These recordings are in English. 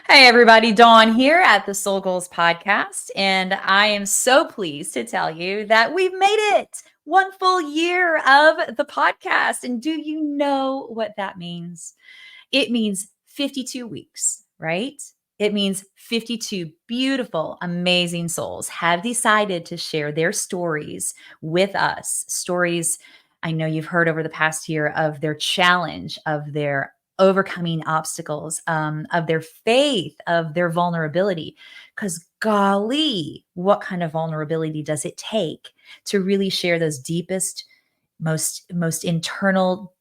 Hey, everybody, Dawn here at the Soul Goals Podcast. And I am so pleased to tell you that we've made it 1 full year of the podcast. And do you know what that means? It means 52 weeks, right? It means 52 beautiful, amazing souls have decided to share their stories with us. Stories I know you've heard over the past year of their challenge, of their overcoming obstacles, of their faith, of their vulnerability. Because, golly, what kind of vulnerability does it take to really share those deepest, most internal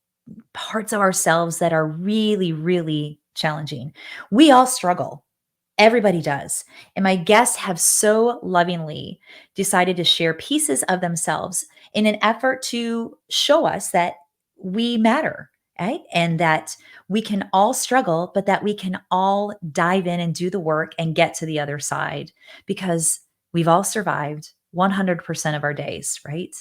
parts of ourselves that are really, really challenging? We all struggle. Everybody does. And my guests have so lovingly decided to share pieces of themselves in an effort to show us that we matter, right? And that we can all struggle, but that we can all dive in and do the work and get to the other side because we've all survived 100% of our days, right?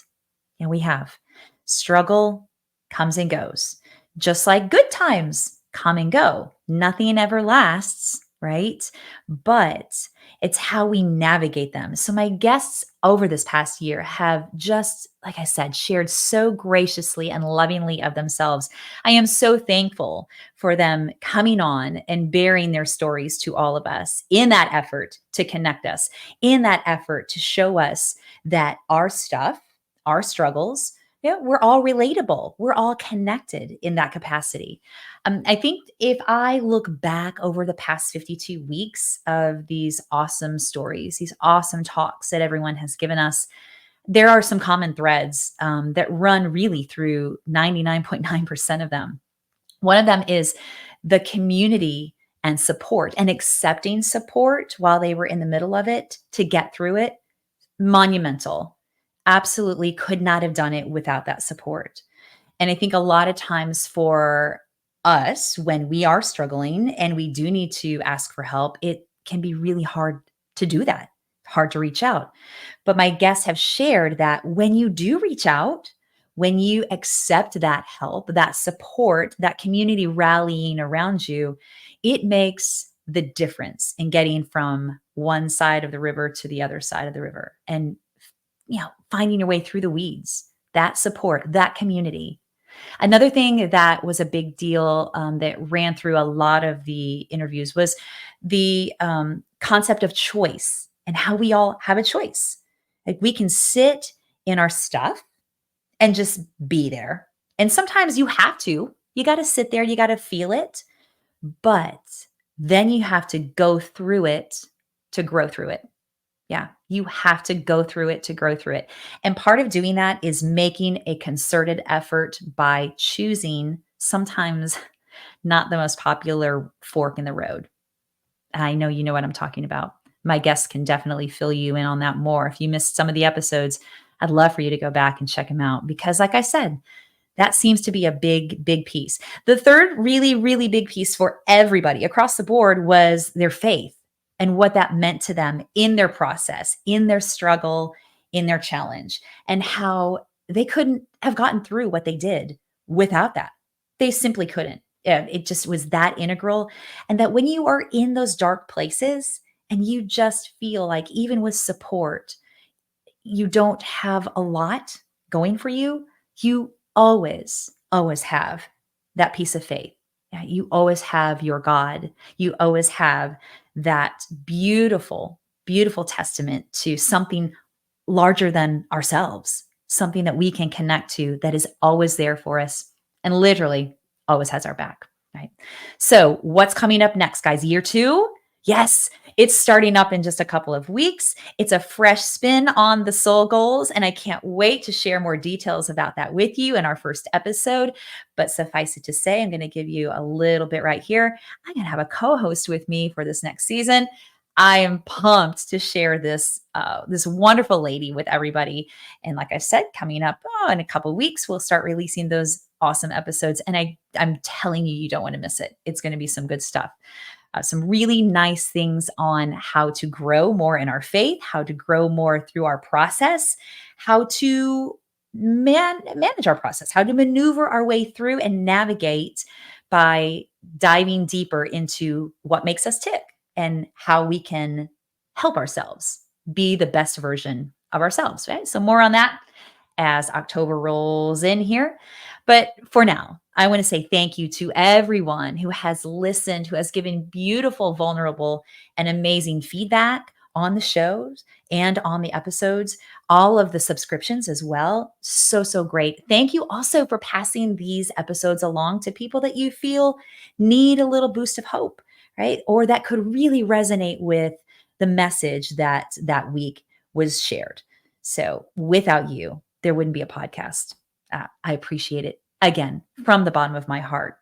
And we have. Struggle comes and goes, just like good times come and go. Nothing ever lasts, right? But it's how we navigate them. So, my guests over this past year have just, like I said, shared so graciously and lovingly of themselves. I am so thankful for them coming on and bearing their stories to all of us in that effort to connect us, in that effort to show us that our stuff, our struggles, yeah, we're all relatable. We're all connected in that capacity. I think if I look back over the past 52 weeks of these awesome stories, these awesome talks that everyone has given us, there are some common threads that run really through 99.9% of them. One of them is the community and support and accepting support while they were in the middle of it to get through it. Monumental. Absolutely could not have done it without that support. And I think a lot of times for us, when we are struggling and we do need to ask for help, it can be really hard to do that, hard to reach out. But my guests have shared that when you do reach out, when you accept that help, that support, that community rallying around you, it makes the difference in getting from one side of the river to the other side of the river and finding your way through the weeds. That support, that community. Another thing that was a big deal that ran through a lot of the interviews was the concept of choice and how we all have a choice. Like, we can sit in our stuff and just be there. And sometimes you have to. You got to sit there, you got to feel it, but then you have to go through it to grow through it. Yeah, you have to go through it to grow through it. And part of doing that is making a concerted effort by choosing sometimes not the most popular fork in the road. I know you know what I'm talking about. My guests can definitely fill you in on that more. If you missed some of the episodes, I'd love for you to go back and check them out because, like I said, that seems to be a big, big piece. The third really, really big piece for everybody across the board was their faith and what that meant to them in their process, in their struggle, in their challenge, and how they couldn't have gotten through what they did without that. They simply couldn't. Yeah, it just was that integral. And that when you are in those dark places and you just feel like, even with support, you don't have a lot going for you, you always, always have that piece of faith. Yeah, you always have your God. You always have that beautiful, beautiful testament to something larger than ourselves, something that we can connect to that is always there for us and literally always has our back. Right. So, what's coming up next, guys? Year two? Yes, it's starting up in just a couple of weeks. It's a fresh spin on the soul goals, and I can't wait to share more details about that with you in our first episode. But suffice it to say, I'm going to give you a little bit right here. I'm going to have a co-host with me for this next season. I am pumped to share this wonderful lady with everybody. And like I said, coming up in a couple of weeks, we'll start releasing those awesome episodes. And I'm telling you, you don't want to miss it. It's going to be some good stuff. Some really nice things on how to grow more in our faith, how to grow more through our process, how to manage our process, how to maneuver our way through and navigate by diving deeper into what makes us tick and how we can help ourselves be the best version of ourselves, right? So, more on that as October rolls in here. But for now, I want to say thank you to everyone who has listened, who has given beautiful, vulnerable, and amazing feedback on the shows and on the episodes, all of the subscriptions as well. So, so great. Thank you also for passing these episodes along to people that you feel need a little boost of hope, right? Or that could really resonate with the message that week was shared. So, without you, there wouldn't be a podcast. I appreciate it again from the bottom of my heart.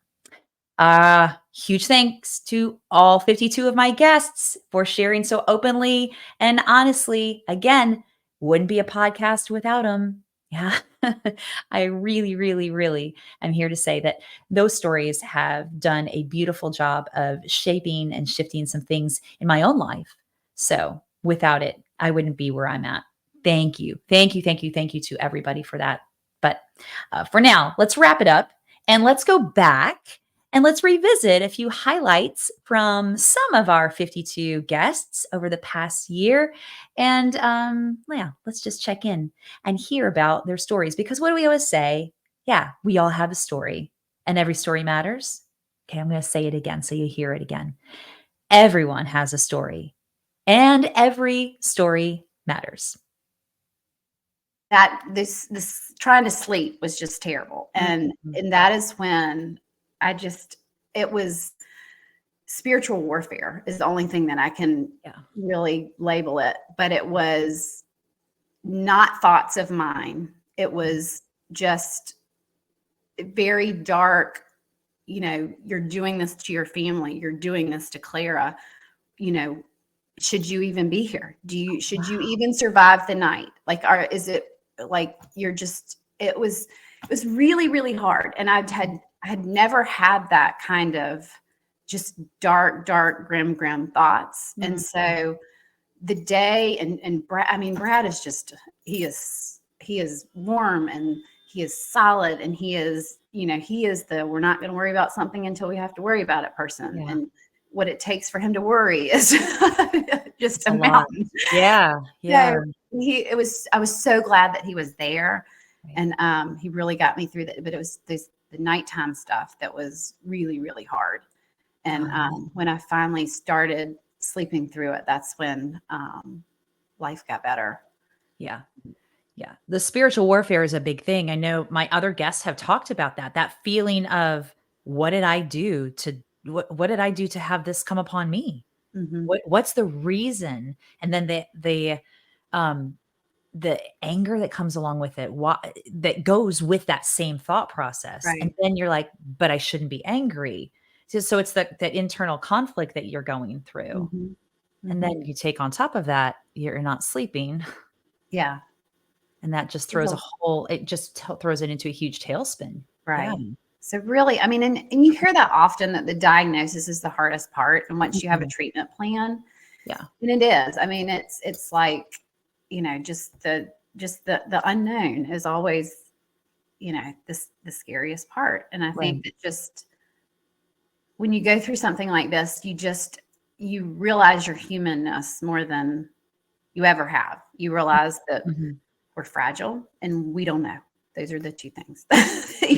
Huge thanks to all 52 of my guests for sharing so openly and honestly. Again, wouldn't be a podcast without them. Yeah. I really, really, really am here to say that those stories have done a beautiful job of shaping and shifting some things in my own life. So without it, I wouldn't be where I'm at. Thank you. Thank you. Thank you. Thank you to everybody for that. But for now, let's wrap it up and let's go back and let's revisit a few highlights from some of our 52 guests over the past year. And yeah, let's just check in and hear about their stories. Because what do we always say? Yeah, we all have a story and every story matters. Okay, I'm going to say it again so you hear it again. Everyone has a story and every story matters. That this trying to sleep was just terrible. And that is when it was spiritual warfare is the only thing that I can really label it. But it was not thoughts of mine. It was just very dark. You're doing this to your family. You're doing this to Clara. Should you even be here? Should you even survive the night? Like, is it like it was really, really hard. And I had never had that kind of just dark, grim thoughts. Mm-hmm. And so the day and Brad is just, he is warm and he is solid and he is we're not going to worry about something until we have to worry about it person. Yeah. And what it takes for him to worry is just a mountain. Yeah. So I was so glad that he was there. Right. And he really got me through that. But it was the nighttime stuff that was really, really hard. And when I finally started sleeping through it, that's when life got better. Yeah. Yeah. The spiritual warfare is a big thing. I know my other guests have talked about that feeling of what did I do to have this come upon me? Mm-hmm. What's the reason? And then the anger that comes along with it, that goes with that same thought process. Right. And then you're like, but I shouldn't be angry. So it's that internal conflict that you're going through. Mm-hmm. Mm-hmm. And then you take on top of that, you're not sleeping. Yeah. And that just throws throws it into a huge tailspin. Right. Yeah. So really, and you hear that often that the diagnosis is the hardest part. And once you have a treatment plan, yeah. And it is. It's like, just the unknown is always, the scariest part. And I think that just when you go through something like this, you realize your humanness more than you ever have. You realize that we're fragile and we don't know. Those are the two things that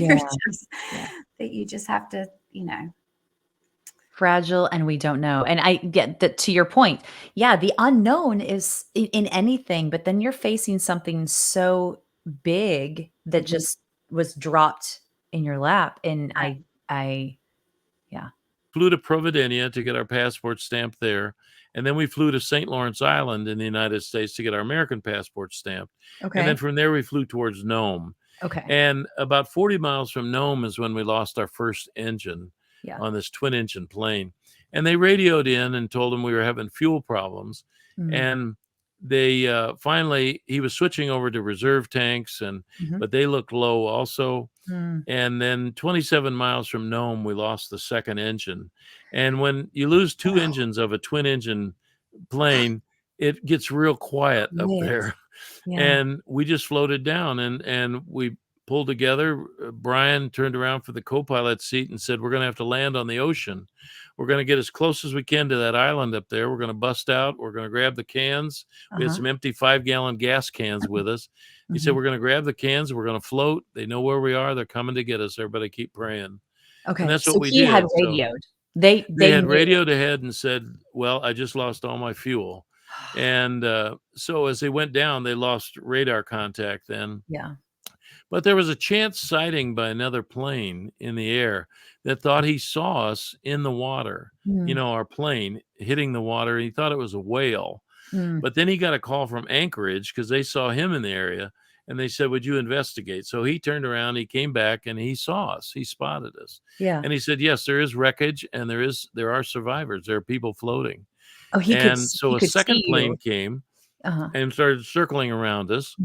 you just have to, fragile and we don't know. And I get that to your point. Yeah. The unknown is in anything, but then you're facing something so big that just was dropped in your lap. And I flew to Providencia to get our passport stamped there. And then we flew to St. Lawrence Island in the United States to get our American passport stamped. Okay. And then from there, we flew towards Nome. Okay. And about 40 miles from Nome is when we lost our first engine on this twin engine plane. And they radioed in and told them we were having fuel problems. Mm-hmm. And they finally, he was switching over to reserve tanks, but they looked low also. Mm. And then 27 miles from Nome, we lost the second engine. And when you lose two engines of a twin engine plane, it gets real quiet up there. Yeah. And we just floated down and we pulled together. Brian turned around for the co-pilot seat and said, we're going to have to land on the ocean. We're going to get as close as we can to that island up there. We're going to bust out. We're going to grab the cans. We had some empty 5-gallon gas cans with us. He said, we're going to grab the cans. We're going to float. They know where we are. They're coming to get us. Everybody keep praying. Okay. And that's so what we he had did. radioed. They had knew. radioed ahead and said, well, I just lost all my fuel. And so as they went down, they lost radar contact then. Yeah. But there was a chance sighting by another plane in the air that thought he saw us in the water, our plane hitting the water. He thought it was a whale. But then he got a call from Anchorage because they saw him in the area. And they said, would you investigate? So he turned around, he came back, and he saw us. He spotted us. Yeah. And he said, yes, there is wreckage, and there are survivors. There are people floating. Oh, So a second plane came and started circling around us.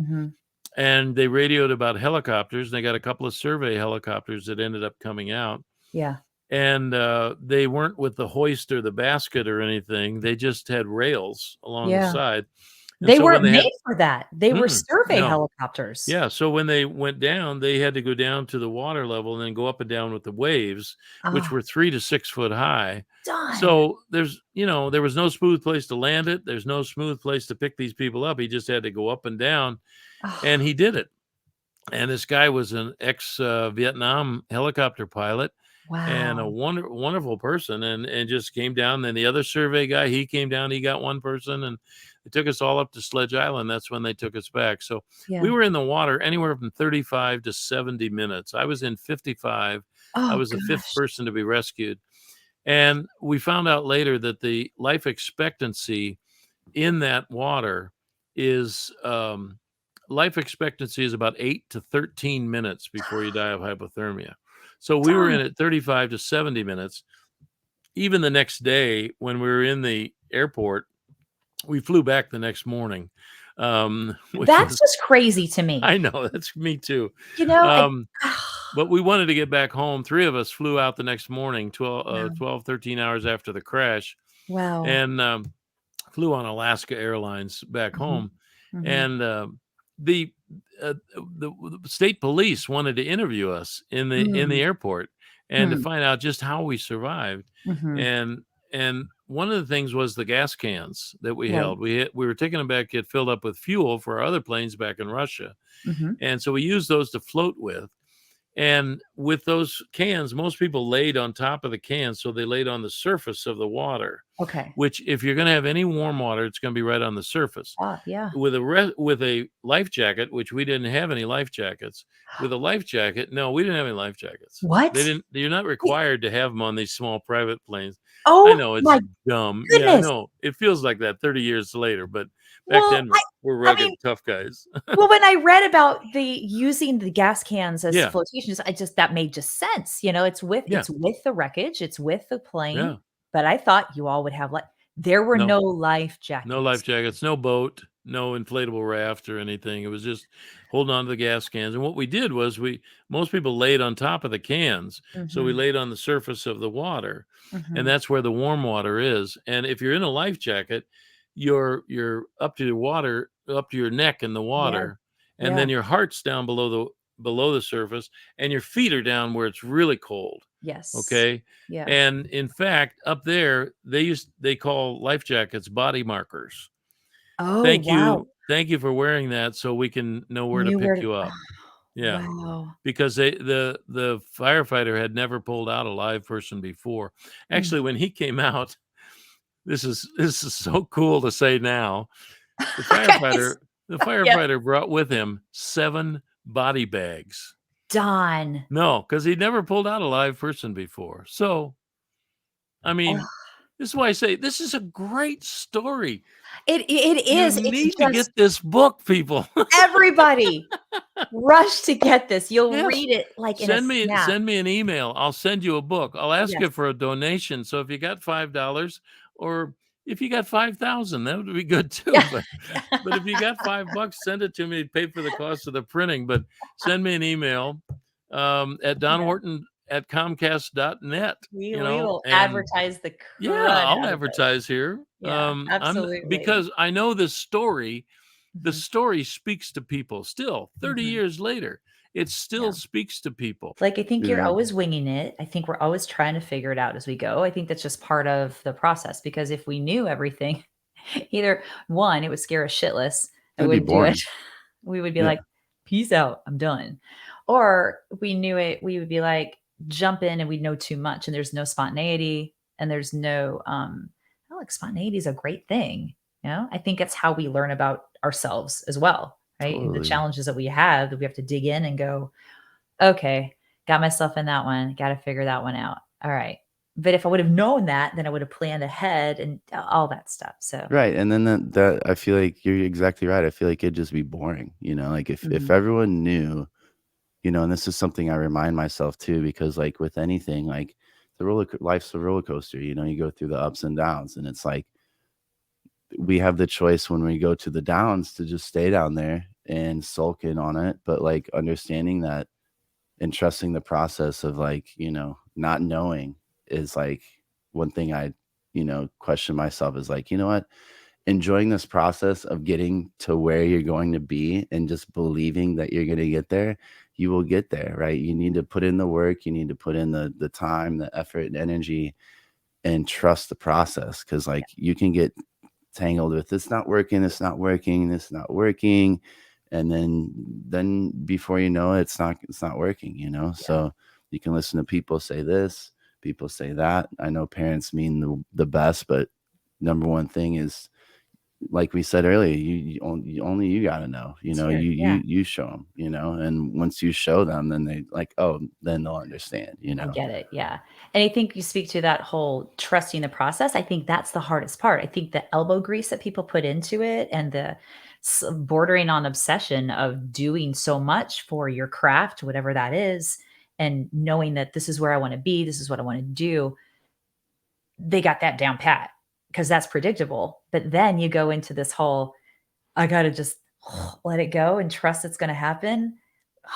And they radioed about helicopters. And they got a couple of survey helicopters that ended up coming out. Yeah. And they weren't with the hoist or the basket or anything. They just had rails along the side. And they so weren't made for that. They were survey no. helicopters. Yeah. So when they went down, they had to go down to the water level and then go up and down with the waves, which were 3 to 6 foot high. Done. So there was no smooth place to land it. There's no smooth place to pick these people up. He just had to go up and down, and he did it. And this guy was an ex-Vietnam helicopter pilot. Wow. And a wonderful person, and just came down. Then the other survey guy, he came down, he got one person, and they took us all up to Sledge Island. That's when they took us back. So we were in the water anywhere from 35 to 70 minutes. I was in 55. I was the 5th person to be rescued. And we found out later that the life expectancy in that water is life expectancy is about 8 to 13 minutes before you die of hypothermia. So we were in at 35 to 70 minutes. Even the next day, when we were in the airport, we flew back the next morning. That's just crazy to me. I know, that's me too. But we wanted to get back home. 3 of us flew out the next morning, 12, 13 hours after the crash. Wow. And flew on Alaska Airlines back home. And the state police wanted to interview us in the airport and to find out just how we survived. And one of the things was the gas cans that we held. We were taking them back, get filled up with fuel for our other planes back in Russia. And so we used those to float with. And with those cans, most people laid on top of the cans, so they laid on the surface of the water. Okay. Which, if you're going to have any warm water, it's going to be right on the surface. Yeah. With a life jacket, which we didn't have any life jackets. With a life jacket, no, we didn't have any life jackets. What? You're not required to have them on these small private planes. Oh, I know it's dumb. goodness. Yeah, I know it feels like that 30 years later, but back then we're rugged, tough guys. Well, when I read about using the gas cans as flotation, that made just sense. It's with the wreckage, it's with the plane. Yeah. But I thought you all would have there were no life jackets. No life jackets, no boat, no inflatable raft or anything. It was just holding on to the gas cans. And what we did was most people laid on top of the cans. So we laid on the surface of the water, and that's where the warm water is. And if you're in a life jacket, you're up to your neck in the water, and then your heart's down below the surface, and your feet are down where it's really cold. Yes. Okay. Yeah. And in fact, up there, they call life jackets body markers. Oh, wow. Thank you for wearing that, so we can know where to pick you up. Yeah. Wow. Because the firefighter had never pulled out a live person before. Actually, when he came out, this is so cool to say now. The firefighter brought with him 7 body bags. Done. No, because he'd never pulled out a live person before. So, I mean, this is why I say this is a great story. It is. You need to get this book, people. Everybody, rush to get this. You'll read it in a snap. Send me an email. I'll send you a book. I'll ask you for a donation. So if you got $5 or if you got 5,000, that would be good too. But if you got $5, send it to me. Pay for the cost of the printing. But send me an email at donwharton@comcast.net. We will advertise the crud I'll advertise here. Absolutely. Because I know this story. The story speaks to people still 30 years later. it still speaks to people. Like, I think you're always winging it. I think we're always trying to figure it out as we go. I think that's just part of the process, because if we knew everything, either one, it would scare us shitless. I It'd be wouldn't do it. boring. We would be Yeah. like, peace out, I'm done. Or if we knew it, we would be like, jump in and we know too much and there's no spontaneity and there's no oh, like spontaneity is a great thing. You know, I think it's how we learn about ourselves as well, right? And the Totally. challenges that we have to dig in and go, okay, got myself in that one, got to figure that one out. All right. But if I would have known that, then I would have planned ahead and all that stuff. So Right. And then that I feel like you're exactly right. I feel like it'd just be boring, like if everyone knew, and this is something I remind myself too, because like with anything, like life's a roller coaster, you go through the ups and downs, and it's like we have the choice when we go to the downs to just stay down there and sulk in on it, but like understanding that and trusting the process of like, not knowing is like one thing I, question myself is like, you know what? Enjoying this process of getting to where you're going to be and just believing that you're going to get there, you will get there, right? You need to put in the work, you need to put in the time, the effort and energy, and trust the process. Cause like you can get tangled with it's not working, it's not working, it's not working. And then before you know it, it's not working, So you can listen to people say this, people say that. I know parents mean the best, but number one thing is, like we said earlier, only you got to know, you show them, and once you show them, then they like, oh, then they'll understand, I get it. Yeah. And I think you speak to that whole trusting the process. I think that's the hardest part. I think the elbow grease that people put into it and the bordering on obsession of doing so much for your craft, whatever that is, and knowing that this is where I want to be, this is what I want to do, they got that down pat because that's predictable. But then you go into this whole, I got to just let it go and trust it's going to happen.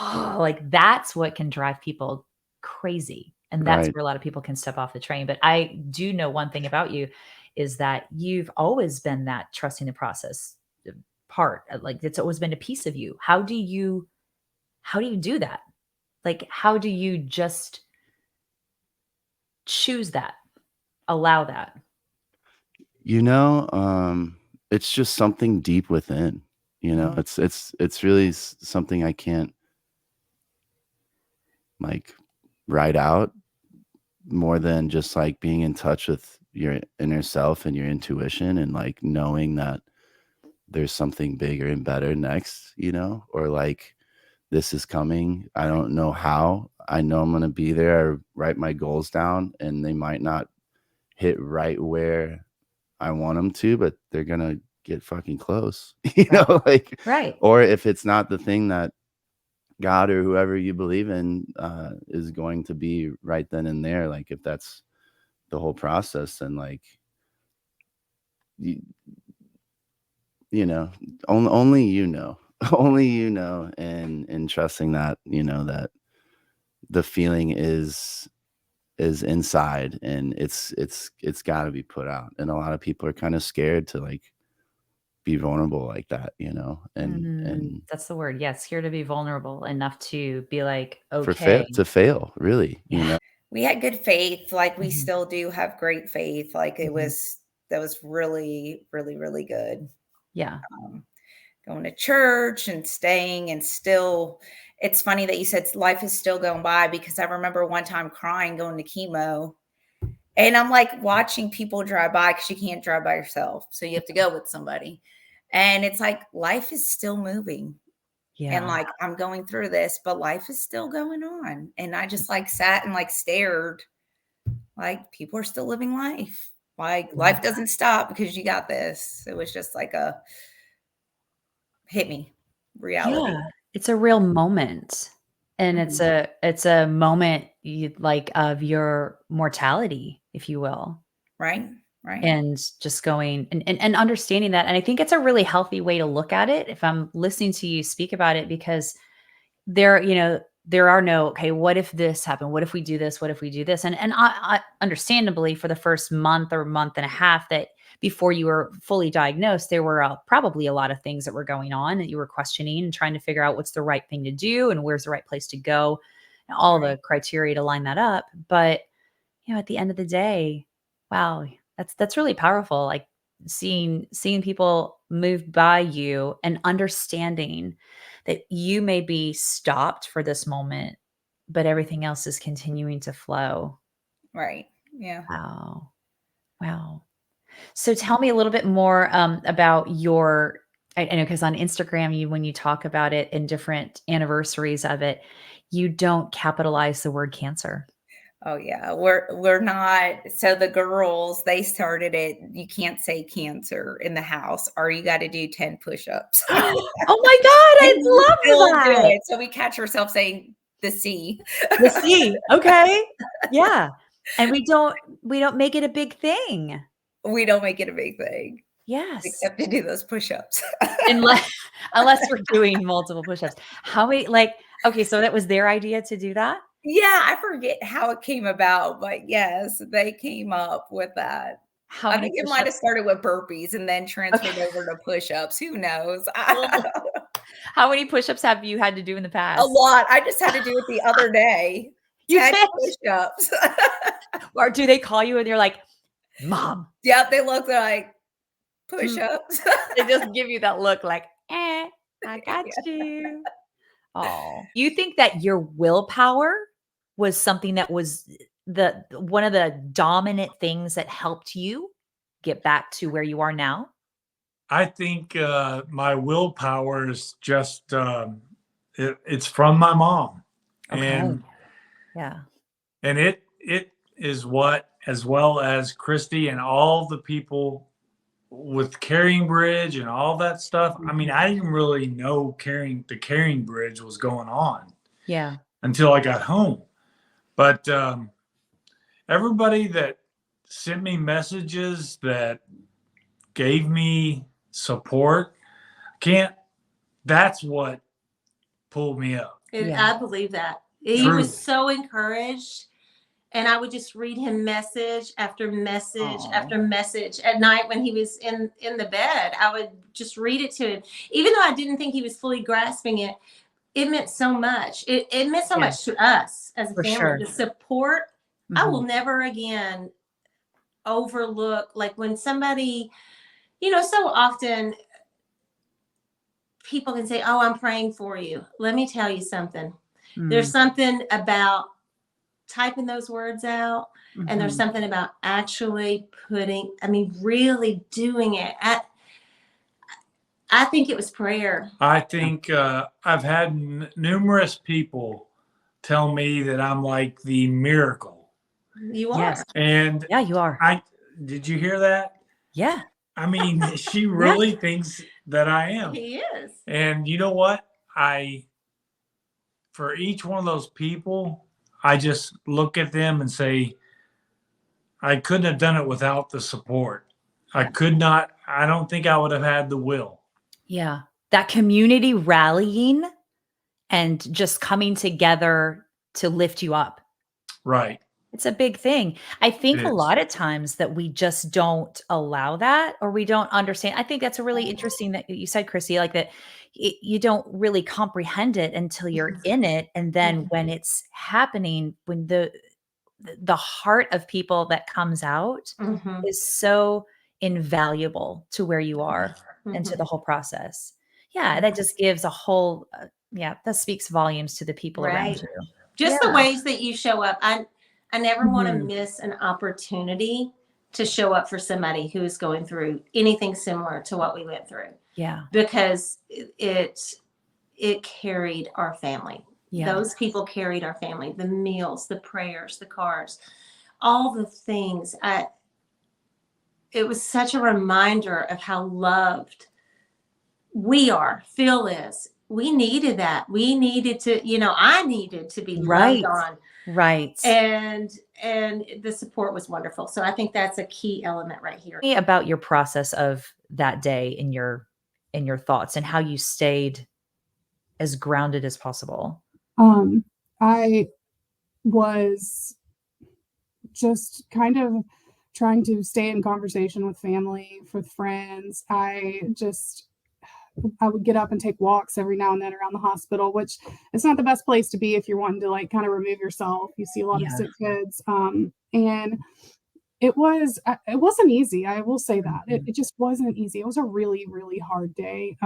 Oh, like that's what can drive people crazy. And that's Right. where a lot of people can step off the train. But I do know one thing about you is that you've always been that trusting the process part. Like it's always been a piece of you. How do you do that? Like, how do you just choose that, allow that? It's just something deep within, it's really something I can't like write out, more than just like being in touch with your inner self and your intuition and like knowing that there's something bigger and better next, or like this is coming. I don't know how. I know I'm going to be there. I write my goals down and they might not hit right where I want them to, but they're going to get fucking close, like, Right. or if it's not the thing that God or whoever you believe in is going to be right then and there. Like if that's the whole process, then like, only only and trusting that, that the feeling is inside and it's got to be put out. And a lot of people are kind of scared to like be vulnerable like that, and That's the word. Yeah, scared to be vulnerable enough to be like, for okay. to fail, really, We had good faith, like we Mhm. still do have great faith. Like Mhm. that was really, really, really good. Yeah. Going to church and staying and still, it's funny that you said life is still going by, because I remember one time crying going to chemo, and I'm like watching people drive by, because you can't drive by yourself, so you have to go with somebody, and it's like life is still moving. And Yeah. like I'm going through this, but life is still going on. And I just like sat and like stared, like people are still living life. Like life doesn't stop because you got this. It was just like a hit me reality. Yeah. It's a real moment. And Mhm. it's a moment like of your mortality, if you will. Right. Right. And just going and understanding that. And I think it's a really healthy way to look at it if I'm listening to you speak about it, because there, there are no, okay, what if this happened? What if we do this? What if we do this? And I understandably, for the first month or month and a half that before you were fully diagnosed, there were probably a lot of things that were going on that you were questioning and trying to figure out what's the right thing to do and where's the right place to go, and all the criteria to line that up. But at the end of the day, wow, that's really powerful. Like seeing people move by you and understanding that you may be stopped for this moment, but everything else is continuing to flow. Right. Yeah. Wow. Wow. So tell me a little bit more about your, I know because on Instagram, when you talk about it in different anniversaries of it, you don't capitalize the word cancer. Oh yeah, we're not. So the girls, they started it. You can't say cancer in the house, or you got to do 10 push-ups. Oh my God, I love that. It. So we catch ourselves saying the C. The C. Okay. Yeah. And we don't make it a big thing. We don't make it a big thing. Yes. Except to do those push-ups. unless we're doing multiple push-ups. How many, okay, so that was their idea to do that? Yeah, I forget how it came about, but yes, they came up with that. I think it might have started with burpees and then transferred over to push-ups. Who knows? How many push-ups have you had to do in the past? A lot. I just had to do it the other day. 10 push-ups. Or do they call you and they're like, Mom? Yep, they look like push-ups. They just give you that look like, I got you. Oh, you think that your willpower was something that was one of the dominant things that helped you get back to where you are now? I think my willpower is just it's from my mom. Okay. And yeah. And it is what, as well as Christy and all the people with Carrying Bridge and all that stuff. I mean, I didn't really know the Carrying Bridge was going on. Yeah. Until I got home. But everybody that sent me messages, that gave me support, that's what pulled me up. I believe that. He was so encouraged. And I would just read him message after message after message at night when he was in the bed. I would just read it to him. Even though I didn't think he was fully grasping it, it meant so much. It meant so much to us as a family. Sure. The support, I will never again overlook, like when somebody, so often people can say, oh, I'm praying for you. Let me tell you something. There's something about typing those words out, and there's something about actually really doing it. I think it was prayer. I think I've had numerous people tell me that I'm like the miracle. You are. Yes. And yeah, you are. Did you hear that? Yeah. I mean, she really thinks that I am. He is. And you know what? For each one of those people, I just look at them and say, I couldn't have done it without the support. I don't think I would have had the will. Yeah. That community rallying and just coming together to lift you up. Right. It's a big thing. I think a lot of times that we just don't allow that, or we don't understand. I think that's a really interesting that you said, Chrissy, like that you don't really comprehend it until you're in it. And then when it's happening, when the heart of people that comes out is so invaluable to where you are and to the whole process. Yeah. That just gives a whole, that speaks volumes to the people around you. Just the ways that you show up. I never want to miss an opportunity to show up for somebody who is going through anything similar to what we went through. Yeah. Because it carried our family. Yeah. Those people carried our family, the meals, the prayers, the cards, all the things. It was such a reminder of how loved we are. Phil is. We needed that. We needed to, I needed to be loved on. Right. And the support was wonderful. So I think that's a key element right here. Tell me about your process of that day in your thoughts and how you stayed as grounded as possible. I was just kind of trying to stay in conversation with family, with friends. I would get up and take walks every now and then around the hospital, which it's not the best place to be if you're wanting to like kind of remove yourself. You see a lot of sick kids. And it wasn't easy. I will say that it just wasn't easy. It was a really, really hard day.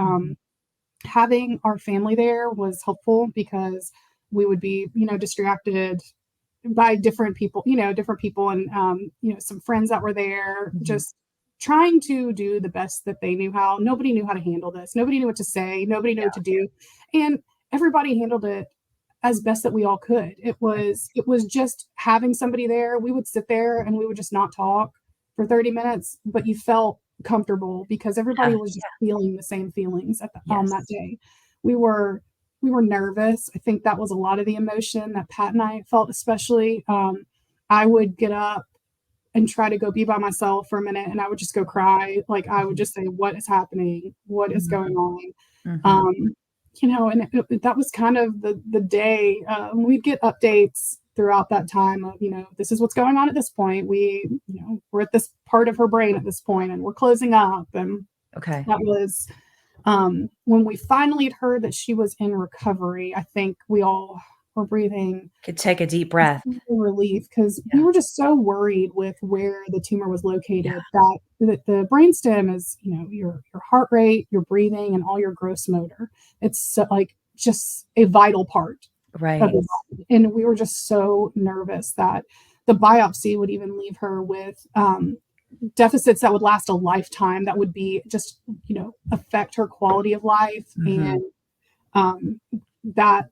Having our family there was helpful because we would be, distracted by different people and, some friends that were there, just trying to do the best that they knew how. Nobody knew how to handle this. Nobody knew what to say. Nobody knew what to do. And everybody handled it as best that we all could. It was just having somebody there. We would sit there and we would just not talk for 30 minutes, but you felt comfortable because everybody was just feeling the same feelings at that day. We were nervous. I think that was a lot of the emotion that Pat and I felt, especially. I would get up and try to go be by myself for a minute, and I would just go cry. Like I would just say, "What is happening? What is going on?" And that was kind of the day. We'd get updates throughout that time of, this is what's going on at this point. We're at this part of her brain at this point, and we're closing up. And that was when we finally had heard that she was in recovery. I think we all were breathing. Could take a deep breath. Relief, because we were just so worried with where the tumor was located. That the brainstem is, your heart rate, your breathing, and all your gross motor. It's like just a vital part. Right. And we were just so nervous that the biopsy would even leave her with deficits that would last a lifetime, that would be just, affect her quality of life. And that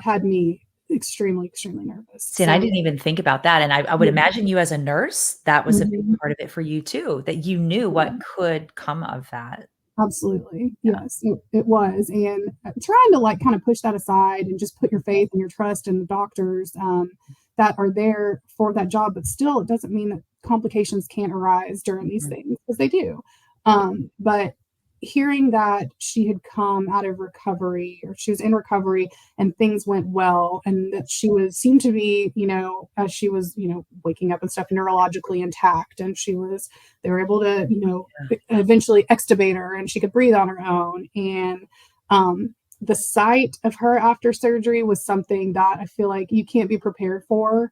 had me extremely, extremely nervous. See, and I didn't even think about that. And I would imagine you as a nurse, that was a big part of it for you too, that you knew what could come of that. Absolutely. Yes, it was. And trying to like kind of push that aside and just put your faith and your trust in the doctors that are there for that job. But still, it doesn't mean that complications can't arise during these things, because they do. But hearing that she had come out of recovery, or she was in recovery, and things went well, and that she seemed to be, as she was, waking up and stuff, neurologically intact, and they were able to, eventually extubate her, and she could breathe on her own. And the sight of her after surgery was something that I feel like you can't be prepared for.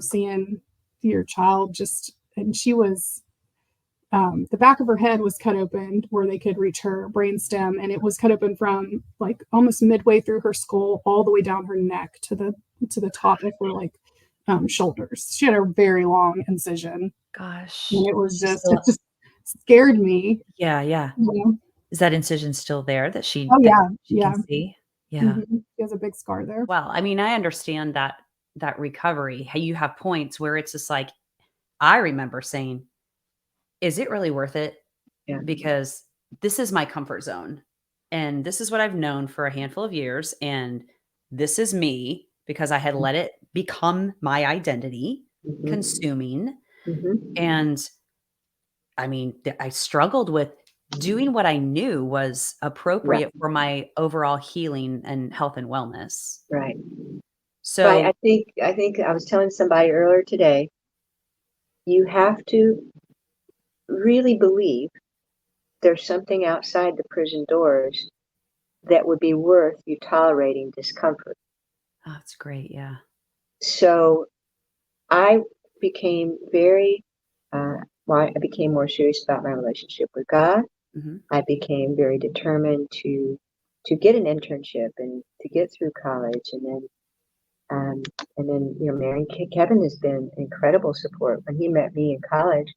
Seeing your child and she was, the back of her head was cut open where they could reach her brainstem, and it was cut open from like almost midway through her skull all the way down her neck to the top of her shoulders. She had a very long incision. Gosh. And it was it just scared me. Yeah. Is that incision still there that she can see? Yeah. Mm-hmm. She has a big scar there. Well, I mean, I understand that recovery, how you have points where it's just like, I remember saying, is it really worth it? Yeah. Because this is my comfort zone, and this is what I've known for a handful of years. And this is me, because I had let it become my identity, consuming. And I mean, I struggled with doing what I knew was appropriate for my overall healing and health and wellness. Right. So I think I was telling somebody earlier today, you have to really believe there's something outside the prison doors that would be worth you tolerating discomfort. Oh, that's great. Yeah. So I became I became more serious about my relationship with God. I became very determined to get an internship and to get through college, and then marrying Kevin has been incredible support. When he met me in college,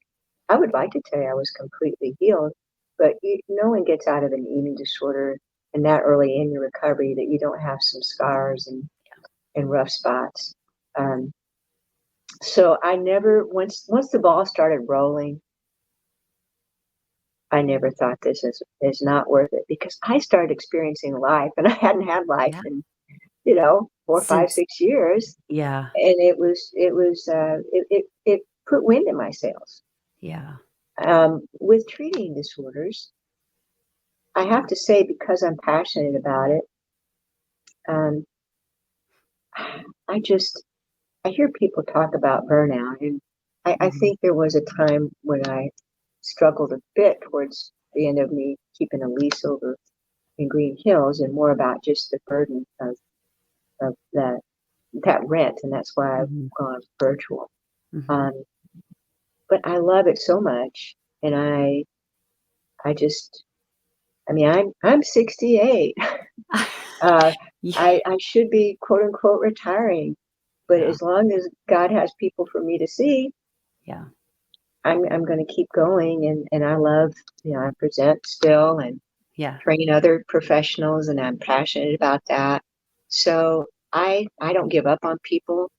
I would like to tell you I was completely healed, but no one gets out of an eating disorder and that early in your recovery that you don't have some scars and rough spots. So I never, once the ball started rolling, I never thought this is not worth it, because I started experiencing life, and I hadn't had life in 4, 5, 6 years. Yeah. And it put wind in my sails. Yeah. With treating disorders, I have to say, because I'm passionate about it, I hear people talk about burnout, and I think there was a time when I struggled a bit towards the end of me keeping a lease over in Green Hills, and more about just the burden of that rent, and that's why I've gone virtual. But I love it so much, and I'm 68. I should be quote unquote retiring, but as long as God has people for me to see, I'm going to keep going. And I love, I present still and train other professionals, and I'm passionate about that. So I don't give up on people.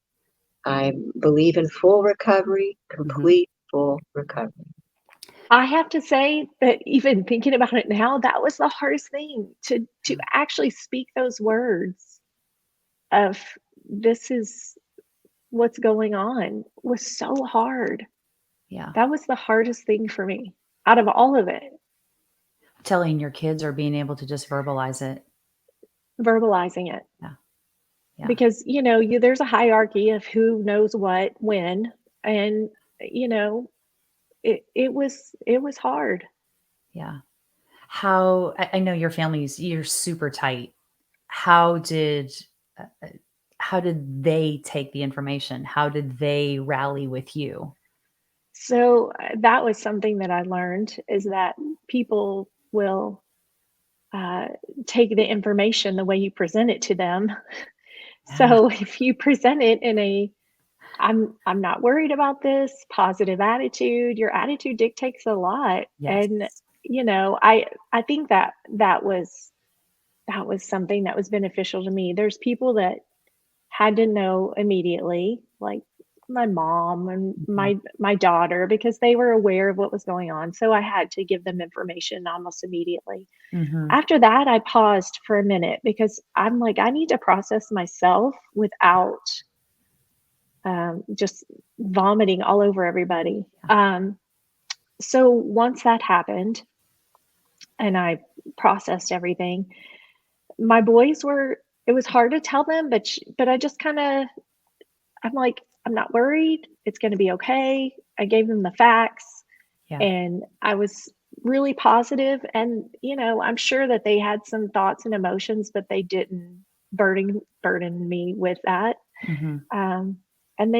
I believe in full recovery, complete full recovery. I have to say that even thinking about it now, that was the hardest thing to actually speak those words of this is what's going on was so hard. Yeah. That was the hardest thing for me out of all of it. Telling your kids or being able to just verbalize it. Verbalizing it. Yeah. Because, there's a hierarchy of who knows what, when, and, it was hard. Yeah. How, I know your you're super tight. How did they take the information? How did they rally with you? So that was something that I learned, is that people will take the information the way you present it to them. So if you present it in I'm not worried about this positive attitude, your attitude dictates a lot. Yes. And, I think that was something that was beneficial to me. There's people that had to know immediately, like my mom and my daughter, because they were aware of what was going on. So I had to give them information almost immediately. After that, I paused for a minute because I'm like, I need to process myself without just vomiting all over everybody. So once that happened and I processed everything, my boys it was hard to tell them, but I just kind of, I'm like, I'm not worried. It's going to be okay. I gave them the facts and I was really positive. And, I'm sure that they had some thoughts and emotions, but they didn't burden me with that. And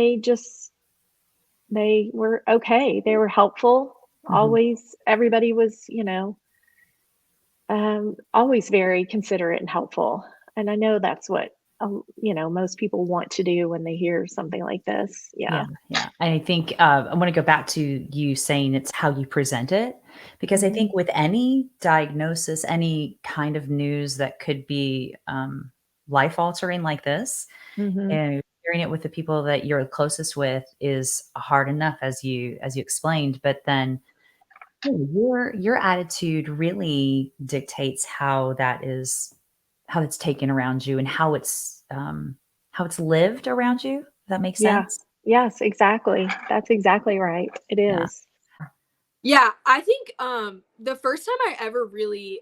they were okay. They were helpful. Always, everybody was, always very considerate and helpful. And I know that's what, most people want to do when they hear something like this. Yeah. I think I want to go back to you saying it's how you present it, because I think with any diagnosis, any kind of news that could be life altering like this, and sharing it with the people that you're closest with is hard enough, as you explained. But then your attitude really dictates how it's taken around you and how it's lived around you. Does that make sense? Yes, exactly. That's exactly right. It is. Yeah, I think the first time I ever really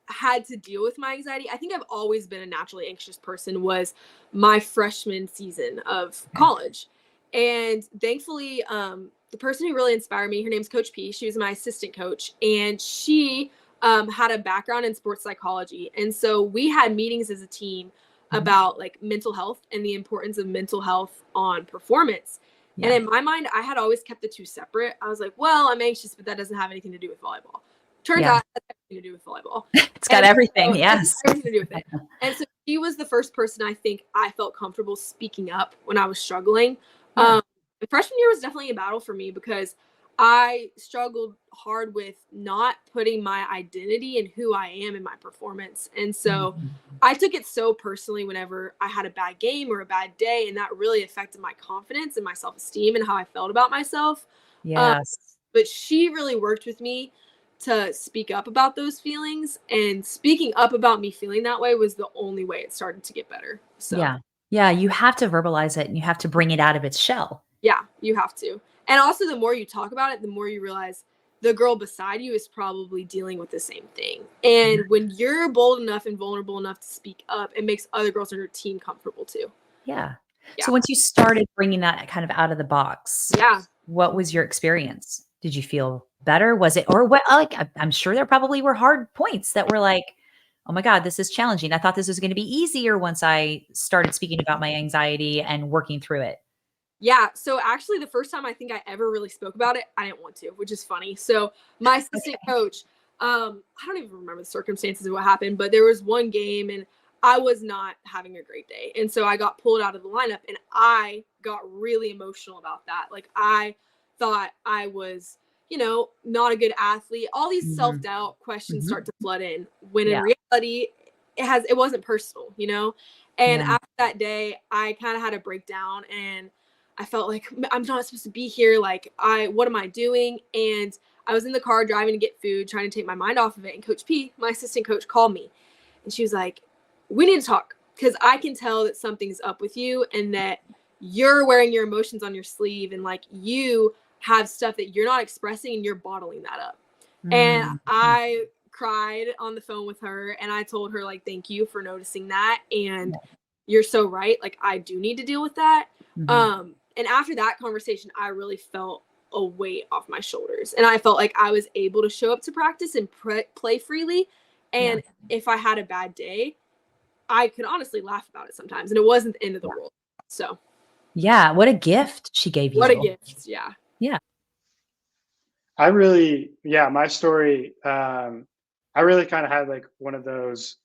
had to deal with my anxiety, I think I've always been a naturally anxious person, was my freshman season of college. And thankfully, the person who really inspired me, her name's Coach P. She was my assistant coach, and she had a background in sports psychology. And so we had meetings as a team about like mental health and the importance of mental health on performance. And in my mind, I had always kept the two separate. I was like, well, I'm anxious, but that doesn't have anything to do with volleyball. Turns out it has everything to do with volleyball. It's got everything. Yes. Everything to do with it. And so she was the first person I think I felt comfortable speaking up when I was struggling. The freshman year was definitely a battle for me because I struggled hard with not putting my identity in who I am in my performance. And so I took it so personally whenever I had a bad game or a bad day, and that really affected my confidence and my self-esteem and how I felt about myself. Yes. But she really worked with me to speak up about those feelings, and speaking up about me feeling that way was the only way it started to get better. So yeah, you have to verbalize it and you have to bring it out of its shell. Yeah, you have to. And also, the more you talk about it, the more you realize the girl beside you is probably dealing with the same thing. And when you're bold enough and vulnerable enough to speak up, it makes other girls on your team comfortable too. Yeah. Yeah. So once you started bringing that kind of out of the box, what was your experience? Did you feel better? Was it, or what? Like, I'm sure there probably were hard points that were like, oh my God, this is challenging. I thought this was going to be easier once I started speaking about my anxiety and working through it. Yeah. So actually the first time I think I ever really spoke about it, I didn't want to, which is funny. So my assistant coach, I don't even remember the circumstances of what happened, but there was one game and I was not having a great day. And so I got pulled out of the lineup and I got really emotional about that. Like I thought I was, not a good athlete. All these self-doubt questions start to flood in when in reality it wasn't personal, And after that day, I kind of had a breakdown and I felt like I'm not supposed to be here. Like what am I doing? And I was in the car driving to get food, trying to take my mind off of it. And Coach P, my assistant coach, called me and she was like, we need to talk because I can tell that something's up with you and that you're wearing your emotions on your sleeve and like you have stuff that you're not expressing and you're bottling that up. And I cried on the phone with her and I told her like, thank you for noticing that. And you're so right. Like I do need to deal with that. And after that conversation, I really felt a weight off my shoulders. And I felt like I was able to show up to practice and play freely. And if I had a bad day, I could honestly laugh about it sometimes. And it wasn't the end of the world. So. Yeah. What a gift she gave you. What a gift. Yeah. Yeah. My story, I really kind of had like one of those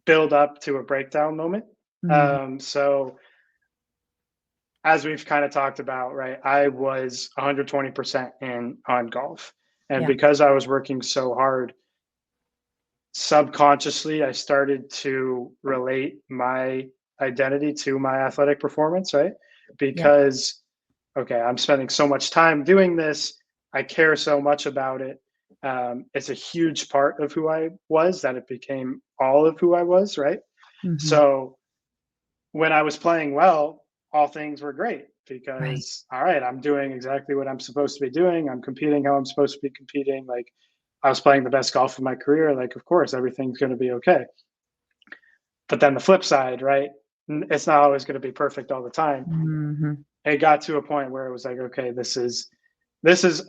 build up to a breakdown moment. So as we've kind of talked about, right, I was 120% in on golf. And because I was working so hard, subconsciously, I started to relate my identity to my athletic performance, right? Because, okay, I'm spending so much time doing this. I care so much about it. It's a huge part of who I was that it became all of who I was, right? So when I was playing well, all things were great because, all right, I'm doing exactly what I'm supposed to be doing. I'm competing how I'm supposed to be competing. Like I was playing the best golf of my career. Like, of course, everything's going to be okay. But then the flip side, right? It's not always going to be perfect all the time. It got to a point where it was like, okay, this is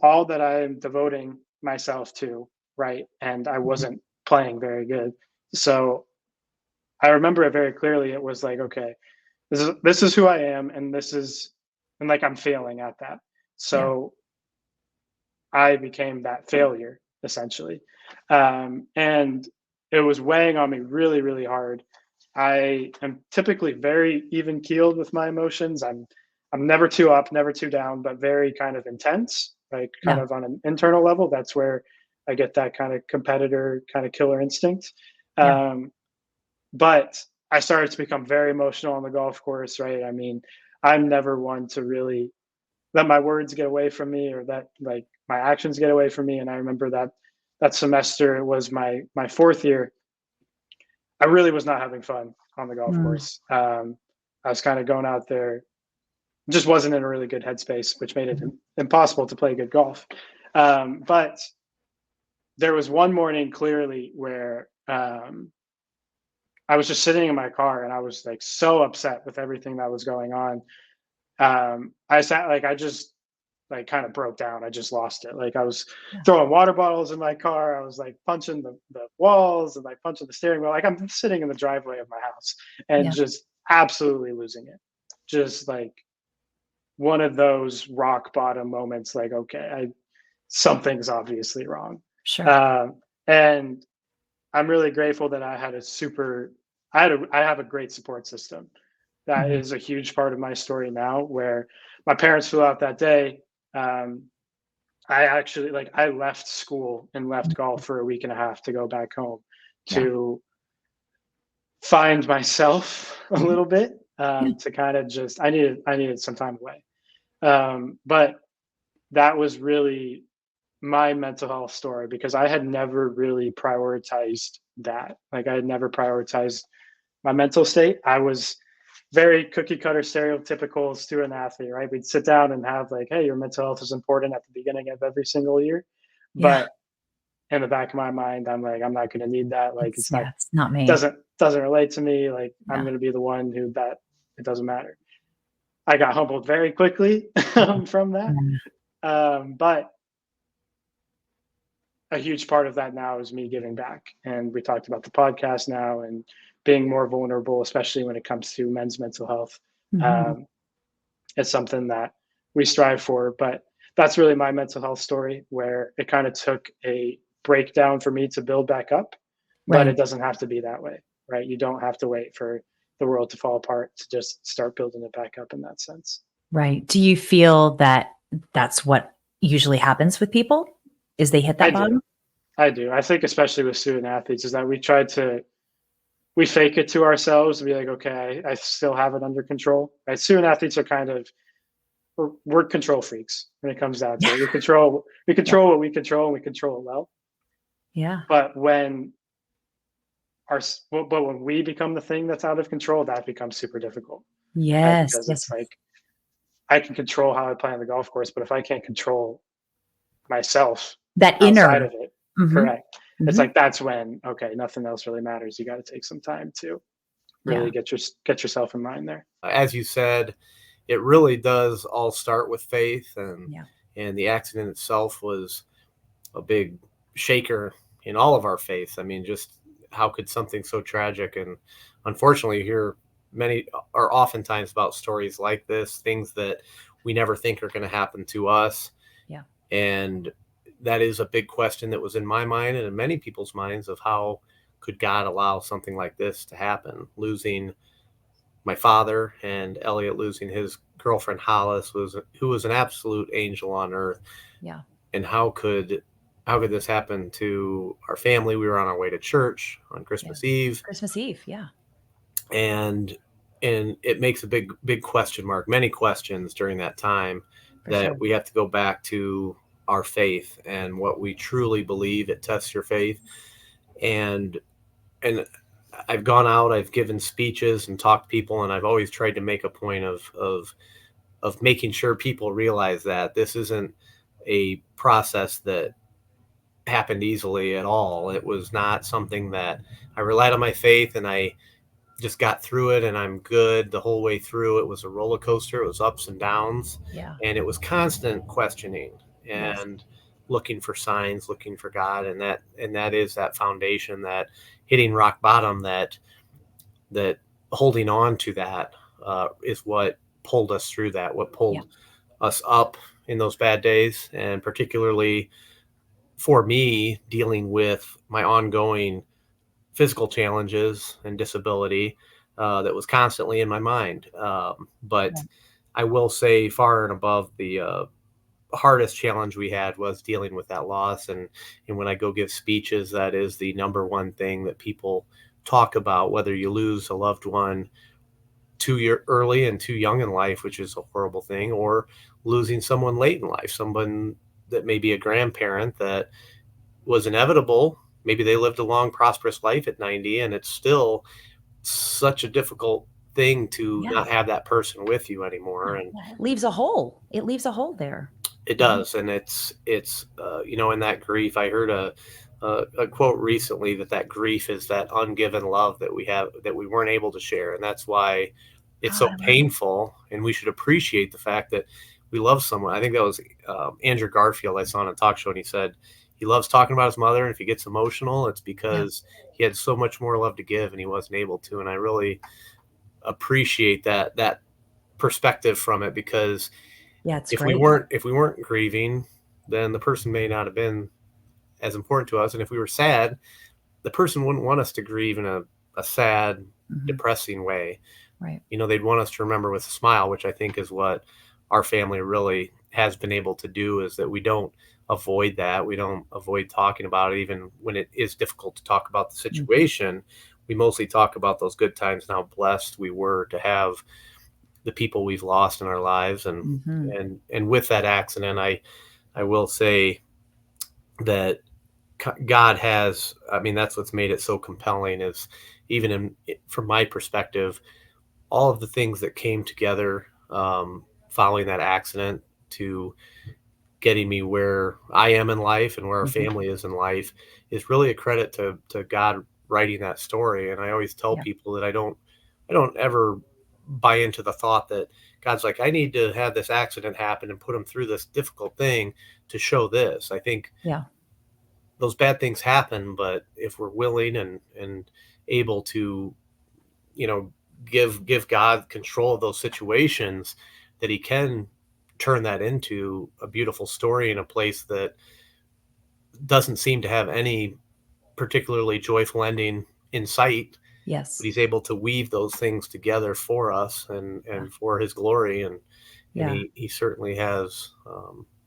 all that I'm devoting myself to, right? And I wasn't playing very good. So I remember it very clearly. It was like, okay, this is who I am, and like I'm failing at that. So I became that failure essentially, and it was weighing on me really, really hard. I am typically very even keeled with my emotions. I'm never too up, never too down, but very kind of intense, like kind of on an internal level. That's where I get that kind of competitor, kind of killer instinct. But I started to become very emotional on the golf course, right? I mean, I'm never one to really let my words get away from me or that like my actions get away from me. And I remember that semester, it was my fourth year. I really was not having fun on the golf course. I was kind of going out there, just wasn't in a really good headspace, which made it impossible to play good golf. But there was one morning clearly where I was just sitting in my car and I was like so upset with everything that was going on. I sat like I just like kind of broke down. I just lost it. Like I was throwing water bottles in my car. I was like punching the walls and like punching the steering wheel. Like I'm sitting in the driveway of my house and just absolutely losing it. Just like one of those rock bottom moments. Like, okay, something's obviously wrong. Sure. And I'm really grateful that I have a great support system. That is a huge part of my story now, where my parents flew out that day. I actually I left school and left golf for a week and a half to go back home to find myself a little bit, to kind of just, I needed some time away. But that was really my mental health story because I had never really prioritized that. Like I had never prioritized my mental state. I was very cookie cutter stereotypical student athlete, right? We'd sit down and have like, hey, your mental health is important at the beginning of every single year. But in the back of my mind, I'm like, I'm not going to need that. Like it's not me. Doesn't relate to me. Like I'm going to be the one who that It doesn't matter. I got humbled very quickly from that. But a huge part of that now is me giving back. And we talked about the podcast now and being more vulnerable, especially when it comes to men's mental health. It's something that we strive for, but that's really my mental health story, where it kind of took a breakdown for me to build back up, but it doesn't have to be that way, right? You don't have to wait for the world to fall apart to just start building it back up in that sense. Right. Do you feel that that's what usually happens with people, is they hit that bottom? I do. I think especially with student athletes is that we fake it to ourselves and be like, okay, I still have it under control. Right? Student athletes are kind of, we're control freaks when it comes down to it. We control what we control, and we control it well. Yeah. But when we become the thing that's out of control, that becomes super difficult. Yes. Because it's like, I can control how I play on the golf course, but if I can't control myself, that outside inner of it, correct. It's like, that's when, okay, nothing else really matters. You got to take some time to really get yourself in line there. As you said, it really does all start with faith, and the accident itself was a big shaker in all of our faith. I mean, just how could something so tragic, and unfortunately you hear many are oftentimes about stories like this, things that we never think are going to happen to us. Yeah. And that is a big question that was in my mind and in many people's minds, of how could God allow something like this to happen? Losing my father, and Elliot losing his girlfriend Hollis, who was an absolute angel on earth. Yeah. And how could this happen to our family? We were on our way to church on Christmas Eve. Christmas Eve, yeah. And it makes a big question mark, many questions during that time, that we have to go back to our faith and what we truly believe. It tests your faith. And I've gone out, I've given speeches and talked to people, and I've always tried to make a point of making sure people realize that this isn't a process that happened easily at all. It was not something that I relied on my faith and I just got through it and I'm good the whole way through. It was a roller coaster. It was ups and downs. Yeah. And it was constant questioning and looking for signs, looking for God. And that is that foundation, that hitting rock bottom, that holding on to that is what pulled us through that, what pulled us up in those bad days. And particularly for me, dealing with my ongoing physical challenges and disability that was constantly in my mind. But I will say, far and above, the hardest challenge we had was dealing with that loss. And when I go give speeches, that is the number one thing that people talk about, whether you lose a loved one too early and too young in life, which is a horrible thing, or losing someone late in life, someone that may be a grandparent that was inevitable. Maybe they lived a long, prosperous life at 90, and it's still such a difficult thing to not have that person with you anymore. And it leaves a hole. It leaves a hole there. It does. And it's in that grief, I heard a quote recently that grief is that ungiven love that we have, that we weren't able to share. And that's why it's so painful. And we should appreciate the fact that we love someone. I think that was Andrew Garfield I saw on a talk show, and he said he loves talking about his mother. And if he gets emotional, it's because he had so much more love to give and he wasn't able to. And I really appreciate that perspective from it, because if we weren't grieving, then the person may not have been as important to us. And if we were sad, the person wouldn't want us to grieve in a sad, depressing way. Right. They'd want us to remember with a smile, which I think is what our family really has been able to do, is that we don't avoid that. We don't avoid talking about it, even when it is difficult to talk about the situation. We mostly talk about those good times and how blessed we were to have the people we've lost in our lives. And with that accident, I will say that God has, that's what's made it so compelling, is even from my perspective, all of the things that came together following that accident to getting me where I am in life and where our family is in life is really a credit to God writing that story. And I always tell people that I don't ever buy into the thought that God's like, I need to have this accident happen and put him through this difficult thing to show this. I think those bad things happen, but if we're willing and able to, give God control of those situations, that he can turn that into a beautiful story in a place that doesn't seem to have any particularly joyful ending in sight. Yes. But he's able to weave those things together for us and for his glory. And he certainly has,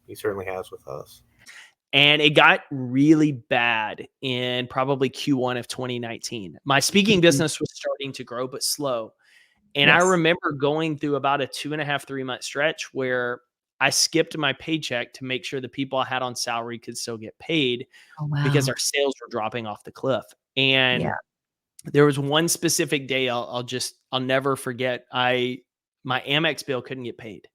with us. And it got really bad in probably Q1 of 2019. My speaking business was starting to grow, but slow. And I remember going through about a 2.5, 3 month stretch where I skipped my paycheck to make sure the people I had on salary could still get paid because our sales were dropping off the cliff. And there was one specific day I'll never forget. My Amex bill couldn't get paid.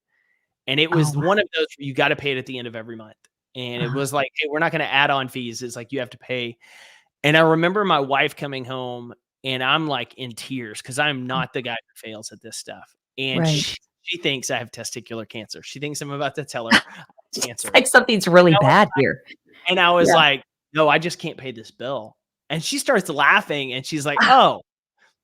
And it was one of those where you got to pay it at the end of every month. And it was like, hey, we're not going to add on fees. It's like, you have to pay. And I remember my wife coming home and I'm like in tears because I'm not the guy who fails at this stuff. And she thinks I have testicular cancer. She thinks I'm about to tell her cancer. It's like something's really bad here. And I was like, no, I just can't pay this bill. And she starts laughing and she's like, oh,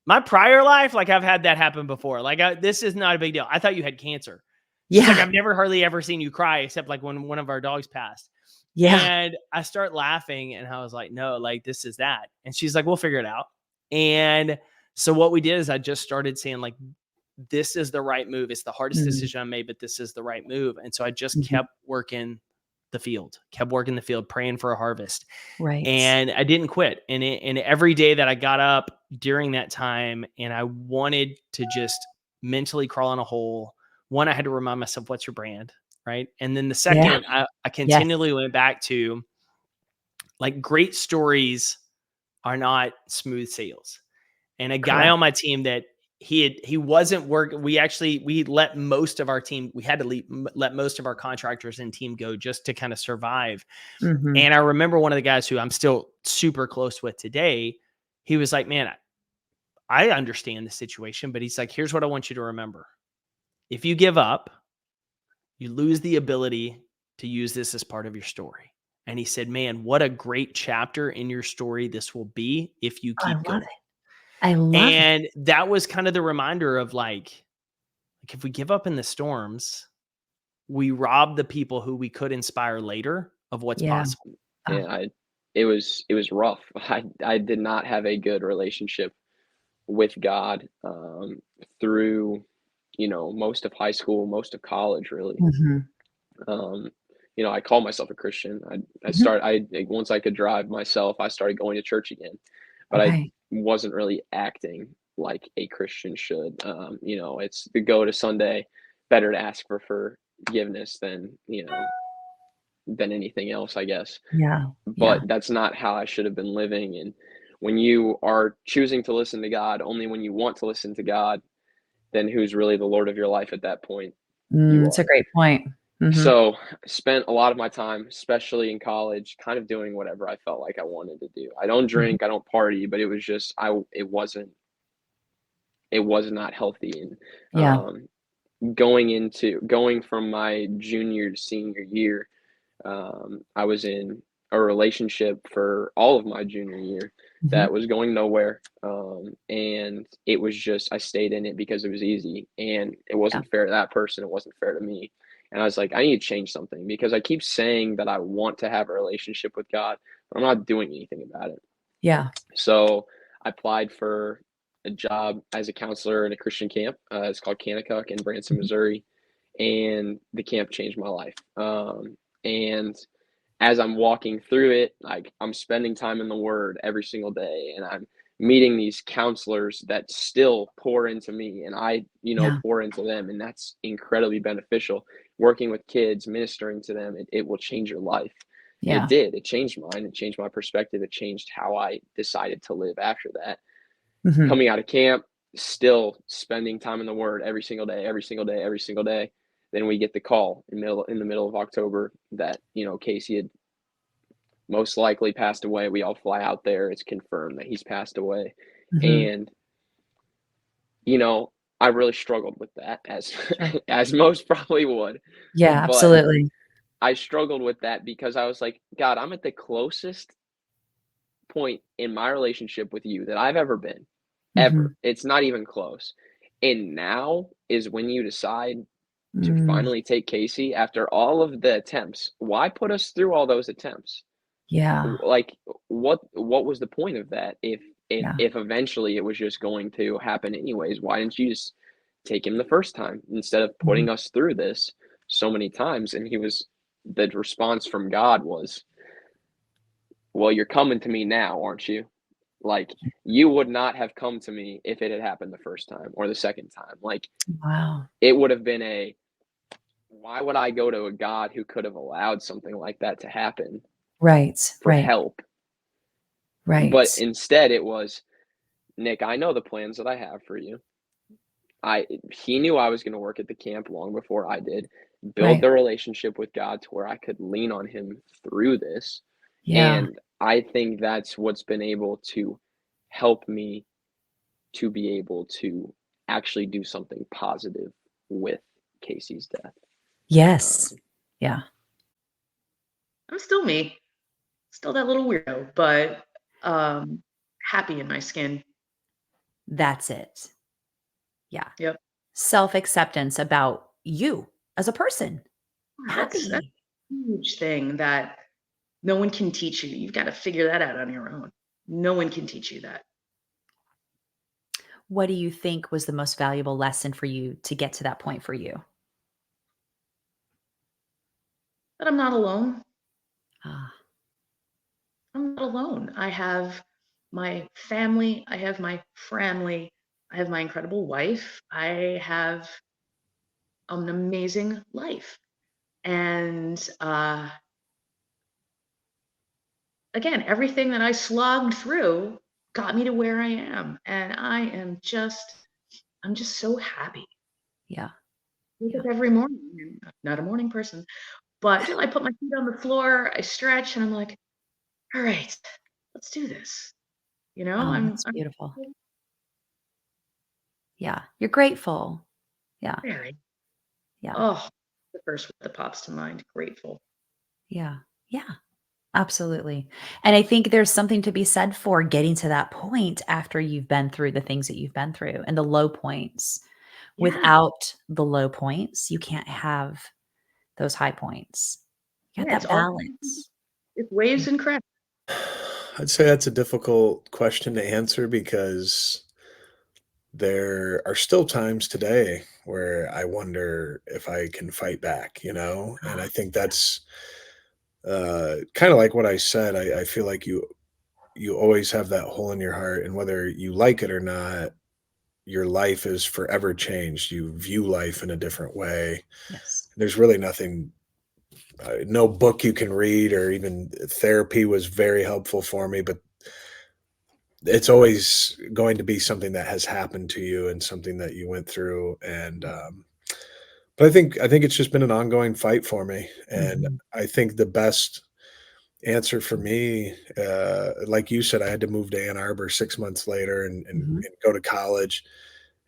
my prior life, like I've had that happen before. Like this is not a big deal. I thought you had cancer. She's like, I've never hardly ever seen you cry except like when one of our dogs passed. And I start laughing and I was like, no, like this is that. And she's like, we'll figure it out. And so what we did is I just started saying like, this is the right move. It's the hardest decision I made, but this is the right move. And so I just kept working the field, praying for a harvest. And I didn't quit. And every day that I got up during that time and I wanted to just mentally crawl in a hole, one, I had to remind myself, what's your brand? Right. And then the second, I continually went back to like great stories are not smooth sails. And a guy on my team that he wasn't working. We let most of our team, we had to let most of our contractors and team go just to kind of survive. And I remember one of the guys who I'm still super close with today, he was like, man, I understand the situation, but he's like, here's what I want you to remember. If you give up, you lose the ability to use this as part of your story. And he said, man, what a great chapter in your story this will be if you keep going. I love it. And that was kind of the reminder of like if we give up in the storms, we rob the people who we could inspire later of what's possible. Yeah, it was rough. I did not have a good relationship with God through, most of high school, most of college, really. I call myself a Christian. Once I could drive myself, I started going to church again, but I wasn't really acting like a Christian should. It's to go to Sunday, better to ask for forgiveness than anything else, I guess. But that's not how I should have been living. And when you are choosing to listen to God only when you want to listen to God, then who's really the Lord of your life at that point? That's a great point. So I spent a lot of my time, especially in college, kind of doing whatever I felt like I wanted to do. I don't drink, I don't party, but it was just, it was not healthy. And going from my junior to senior year, I was in a relationship for all of my junior year that was going nowhere. And it was just, I stayed in it because it was easy and it wasn't fair to that person. It wasn't fair to me. And I was like, I need to change something because I keep saying that I want to have a relationship with God, but I'm not doing anything about it. So I applied for a job as a counselor in a Christian camp. It's called Kanakuk in Branson, Missouri. And the camp changed my life. And as I'm walking through it, like I'm spending time in the Word every single day, and I'm meeting these counselors that still pour into me, and I, pour into them, and that's incredibly beneficial. Working with kids, ministering to them, it will change your life. It did. It changed mine. It changed my perspective. It changed how I decided to live after that. Coming out of camp, still spending time in the Word every single day, every single day, every single day. Then we get the call in the middle of October that, Casey had most likely passed away. We all fly out there. It's confirmed that he's passed away. And, I really struggled with that, as as most probably would. Yeah, But absolutely. I struggled with that because I was like, God, I'm at the closest point in my relationship with you that I've ever been, ever. Mhm. It's not even close. And now is when you decide to Mm, finally take Casey after all of the attempts. Why put us through all those attempts? yeah, Like, what was the point of that if yeah. if eventually it was just going to happen anyways? Why didn't you just take him the first time instead of Mhm. putting us through this so many times? And the response from God was, well, you're coming to me now, aren't you? Like, you would not have come to me if it had happened the first time or the second time. Like, Wow. it would have been why would I go to a God who could have allowed something like that to happen Right, for right, help? But right, instead it was, Nick, I know the plans that I have for you. He knew I was going to work at the camp long before I did. Build right. the relationship with God to where I could lean on him through this. Yeah. And I think that's what's been able to help me to be able to actually do something positive with Casey's death. Yes. Yeah. I'm still me, still that little weirdo, but happy in my skin. That's it. Yeah. Yep. Self-acceptance about you as a person. That's a Happy. huge thing that no one can teach you. You've got to figure that out on your own. No one can teach you that. What do you think was the most valuable lesson for you to get to that point for you? That I'm not alone. Ah, I'm not alone. I have my family. I have my family. I have my incredible wife. I have an amazing life. And again, everything that I slogged through got me to where I am. And I'm just so happy. yeah. Wake up every morning. I'm not a morning person, but I put my feet on the floor, I stretch, and I'm like, all right, let's do this. You know, Oh, I'm, that's I'm beautiful. Yeah. You're grateful. Yeah. very, Yeah. oh, the first word that pops to mind, grateful. Yeah. Yeah. Absolutely. And I think there's something to be said for getting to that point after you've been through the things that you've been through and the low points. Yeah. Without the low points, you can't have those high points. You got Yeah, it's that all balance. it's waves and cracks. I'd say that's a difficult question to answer because there are still times today where I wonder if I can fight back, you know? And I think that's kind of like what I said. I feel like you always have that hole in your heart, and whether you like it or not, your life is forever changed. You view life in a different way. Yes. There's really nothing, no book you can read, or even therapy was very helpful for me, but it's always going to be something that has happened to you and something that you went through. And but I think it's just been an ongoing fight for me. And Mhm. I think the best answer for me, like you said, I had to move to Ann Arbor 6 months later Mhm. and go to college.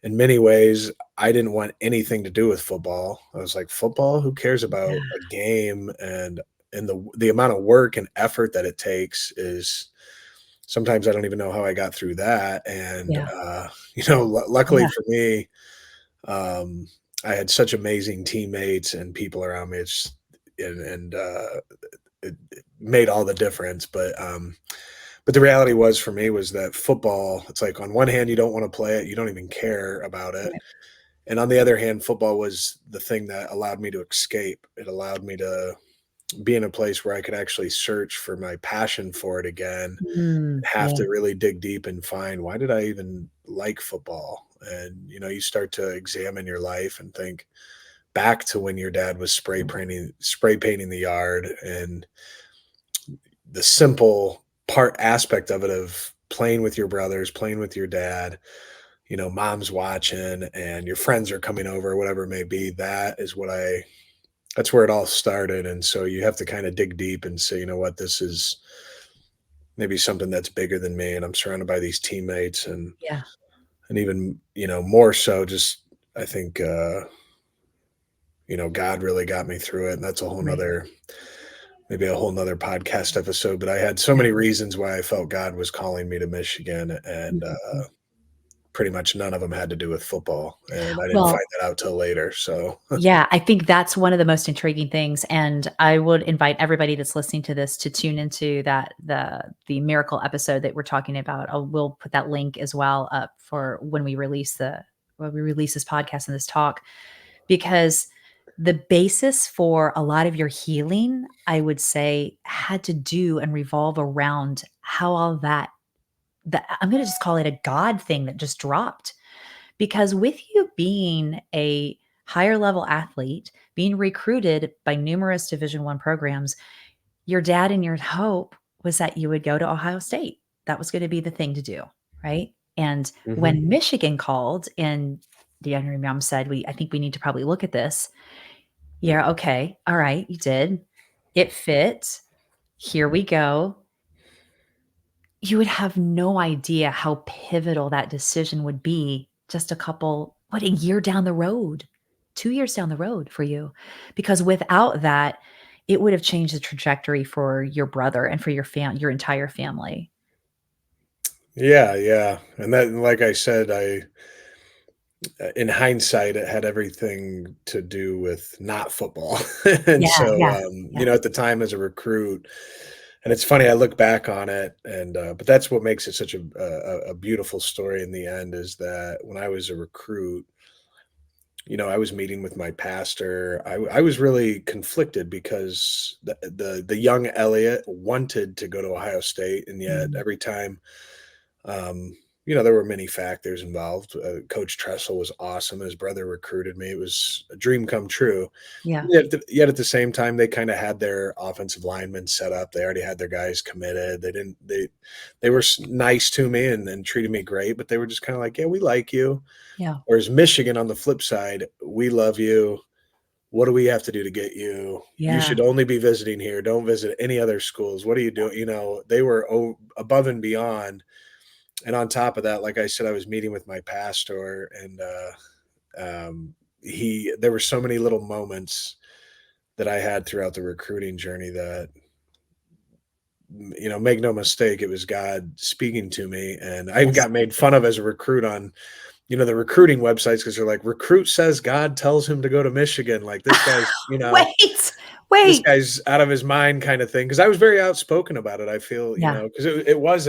In many ways, I didn't want anything to do with football. I was like, football? Who cares about Yeah. a game? And the amount of work and effort that it takes is sometimes I don't even know how I got through that. And Yeah. luckily Yeah. for me, um, I had such amazing teammates and people around me. It made all the difference. But the reality for me was that football, it's like on one hand, you don't want to play it. You don't even care about it. Right. And on the other hand, football was the thing that allowed me to escape. It allowed me to be in a place where I could actually search for my passion for it again, have Yeah. to really dig deep and find, why did I even like football? And, you start to examine your life and think back to when your dad was spray painting the yard, and the simple aspect of it, of playing with your brothers, playing with your dad, mom's watching and your friends are coming over, whatever it may be. That's where it all started. And so you have to kind of dig deep and say, you know what, this is maybe something that's bigger than me. And I'm surrounded by these teammates, and Yeah. and even, more so just, I think, God really got me through it. And that's a whole nother, maybe a whole nother podcast episode, but I had so many reasons why I felt God was calling me to Michigan, and pretty much none of them had to do with football. And I didn't find that out till later. So yeah, I think that's one of the most intriguing things. And I would invite everybody that's listening to this to tune into the miracle episode that we're talking about. We'll put that link as well up for when we release this podcast and this talk, because the basis for a lot of your healing, I would say, had to do and revolve around how all that I'm going to just call it a God thing that just dropped. Because with you being a higher level athlete, being recruited by numerous Division I programs, your dad and your hope was that you would go to Ohio State. That was going to be the thing to do, right? And when Michigan called and the younger mom said, I think we need to probably look at this. Yeah, okay. All right, you did. It fit. Here we go. You would have no idea how pivotal that decision would be just a year down the road, 2 years down the road for you. Because without that, it would have changed the trajectory for your brother and for your entire family. Yeah. And that, like I said, in hindsight, it had everything to do with not football. And at the time as a recruit, and it's funny, I look back on it, and but that's what makes it such a beautiful story in the end, is that when I was a recruit, I was meeting with my pastor. I was really conflicted because the young Elliot wanted to go to Ohio State, and yet every time, there were many factors involved. Coach Tressel was awesome. His brother recruited me. It was a dream come true. Yeah. Yet at the same time, they kind of had their offensive linemen set up. They already had their guys committed. They were nice to me and treated me great, but they were just kind of like, yeah, we like you. Yeah. Whereas Michigan, on the flip side, we love you. What do we have to do to get you? Yeah. You should only be visiting here. Don't visit any other schools. What are you doing? They were above and beyond. And on top of that, like I said, I was meeting with my pastor, and there were so many little moments that I had throughout the recruiting journey that, make no mistake, it was God speaking to me. And I got made fun of as a recruit on, the recruiting websites, because they're like, recruit says God tells him to go to Michigan. Like, this guy's, wait, this guy's out of his mind, kind of thing. Because I was very outspoken about it. I feel, because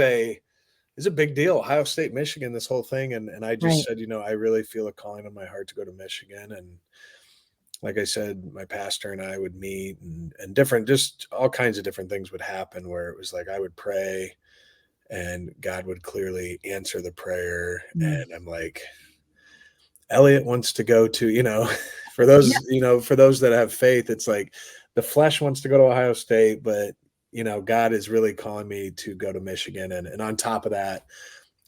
it's a big deal. Ohio State, Michigan, this whole thing. And I just said, I really feel a calling on my heart to go to Michigan. And like I said, my pastor and I would meet, and different, just all kinds of different things would happen, where it was like I would pray and God would clearly answer the prayer. And I'm like, Elliot wants to go to, for those, for those that have faith, it's like the flesh wants to go to Ohio State, but God is really calling me to go to Michigan. And on top of that,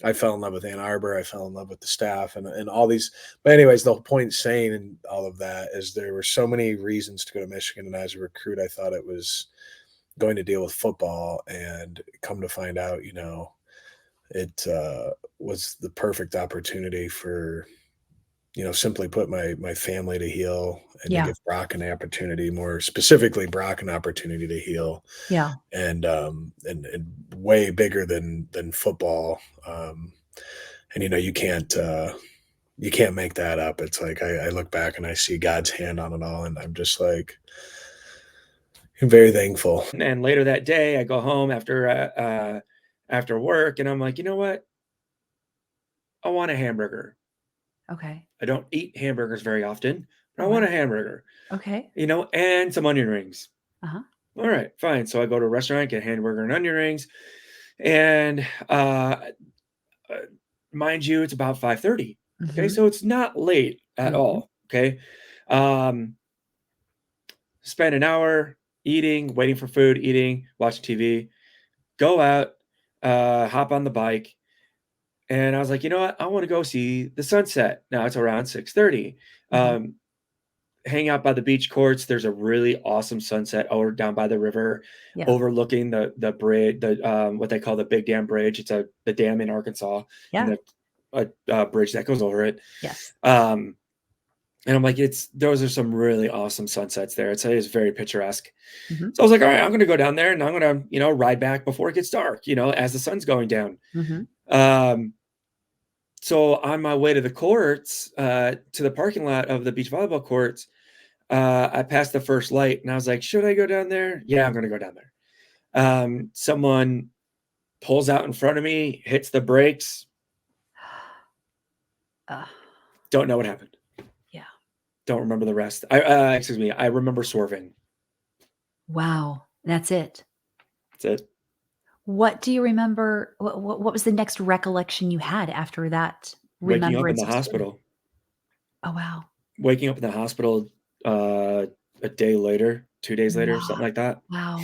I fell in love with Ann Arbor. I fell in love with the staff and all these. But anyways, the whole point saying and all of that is there were so many reasons to go to Michigan. And as a recruit, I thought it was going to deal with football, and come to find out, it was the perfect opportunity for, simply put, my family to heal, and to give Brock an opportunity, more specifically Brock an opportunity to heal. Yeah. And way bigger than football. And you can't make that up. It's like I look back and I see God's hand on it all, and I'm just like, I'm very thankful. And later that day, I go home after work, and I'm like, you know what? I want a hamburger. Okay. I don't eat hamburgers very often, but I want a hamburger. Okay. And some onion rings. Uh-huh. All right, fine. So I go to a restaurant, get a hamburger and onion rings, and mind you, it's about 5:30. Okay, so it's not late at all. Okay, spend an hour eating, waiting for food, eating, watching TV, go out, hop on the bike. And I was like, you know what? I want to go see the sunset. Now it's around 6:30. Hang out by the beach courts. There's a really awesome sunset over down by the river, overlooking the bridge, what they call the Big Dam Bridge. It's the dam in Arkansas. Yeah. And a bridge that goes over it. Yes. And I'm like, those are some really awesome sunsets there. It's very picturesque. Mm-hmm. So I was like, all right, I'm going to go down there and I'm going to, ride back before it gets dark, as the sun's going down. Mm-hmm. So on my way to the courts, to the parking lot of the beach volleyball courts, I passed the first light and I was like, should I go down there? Yeah, I'm going to go down there. Someone pulls out in front of me, hits the brakes. Don't know what happened. Yeah. Don't remember the rest. I remember swerving. Wow. That's it. That's it. What do you remember? What was the next recollection you had after that? Waking up in the hospital. Oh, wow. Waking up in the hospital a day later, 2 days later, something like that. Wow.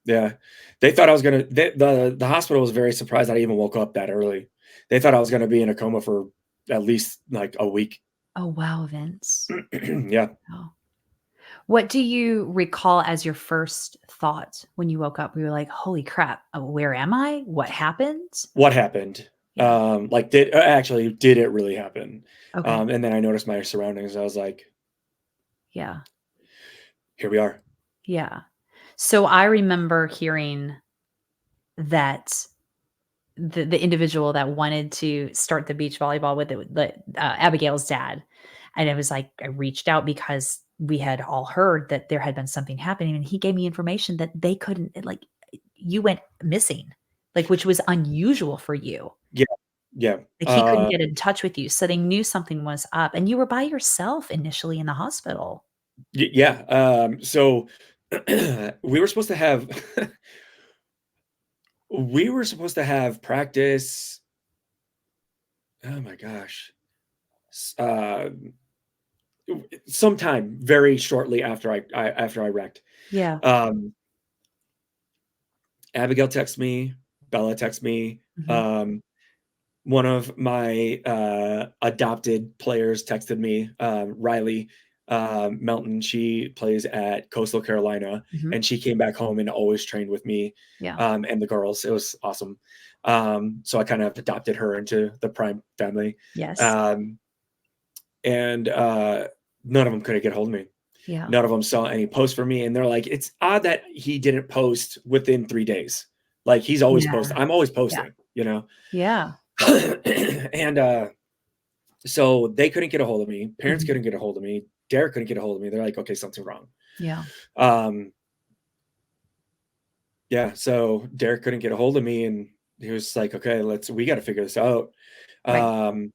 Yeah. They thought I was going to, the hospital was very surprised that I even woke up that early. They thought I was going to be in a coma for at least like a week. Oh, wow, Vince. Yeah. Wow. What do you recall as your first thought when you woke up? We were like, holy crap, where am I? What happened? What happened? Yeah. Did it really happen? Okay. And then I noticed my surroundings. I was like, yeah, here we are. Yeah. So I remember hearing that the individual that wanted to start the beach volleyball with Abigail's dad. And it was like, I reached out because we had all heard that there had been something happening. And he gave me information that they couldn't, you went missing, which was unusual for you. Yeah. Yeah. He couldn't get in touch with you. So they knew something was up and you were by yourself initially in the hospital. Yeah. So we were supposed to have, practice. Oh my gosh. Sometime very shortly after I wrecked. Yeah. Abigail texts me, Bella texts me. Mm-hmm. One of my adopted players texted me, Riley Melton. She plays at Coastal Carolina, Mm-hmm. and she came back home and always trained with me. Yeah. And the girls. It was awesome. So I kind of adopted her into the Prime family. Yes. And none of them could get hold of me. Yeah. None of them saw any post from me. And they're like, it's odd that he didn't post within 3 days. Like he's always posting. I'm always posting, Yeah. And so they couldn't get a hold of me. Parents couldn't get a hold of me. Derek couldn't get a hold of me. They're like, okay, something's wrong. Yeah. Yeah. So Derek couldn't get a hold of me and he was like, okay, we got to figure this out. Right.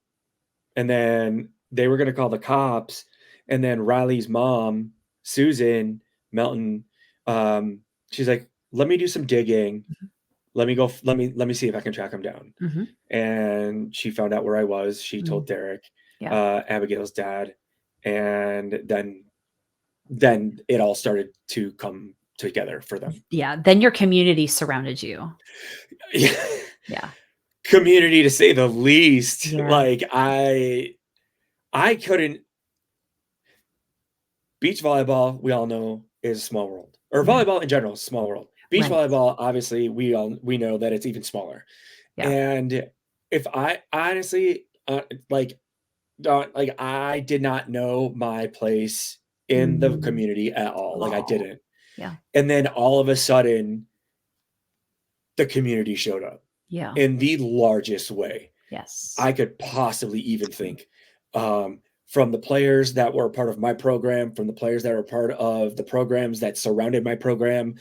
And then they were going to call the cops. And then Riley's mom, Susan Melton, she's like, let me do some digging. Mm-hmm. Let me see if I can track him down. Mm-hmm. And she found out where I was. She told Derek, Abigail's dad. And then it all started to come together for them. Yeah. Then your community surrounded you. Yeah. Community, to say the least. Yeah. Like I couldn't. Beach volleyball, we all know, is a small world. Or volleyball in general is a small world. Beach volleyball, obviously, we know that it's even smaller. Yeah. And if I honestly, I did not know my place in the community at all. Like I didn't. Yeah. And then all of a sudden, the community showed up. Yeah. In the largest way. Yes. I could possibly even think. From the players that were part of my program, from the players that were part of the programs that surrounded my program,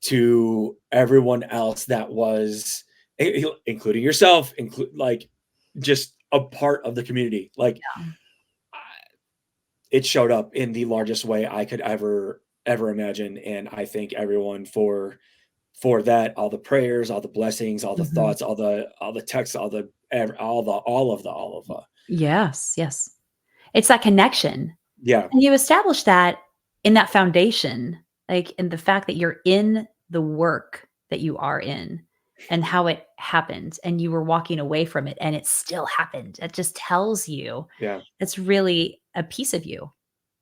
to everyone else that was, including yourself, just a part of the community. It showed up in the largest way I could ever imagine. And I thank everyone for that, all the prayers, all the blessings, all the thoughts, all the texts, all of the. Yes. Yes. It's that connection. Yeah. And you establish that in that foundation, in the fact that you're in the work that you are in and how it happened and you were walking away from it and it still happened. It just tells you it's really a piece of you.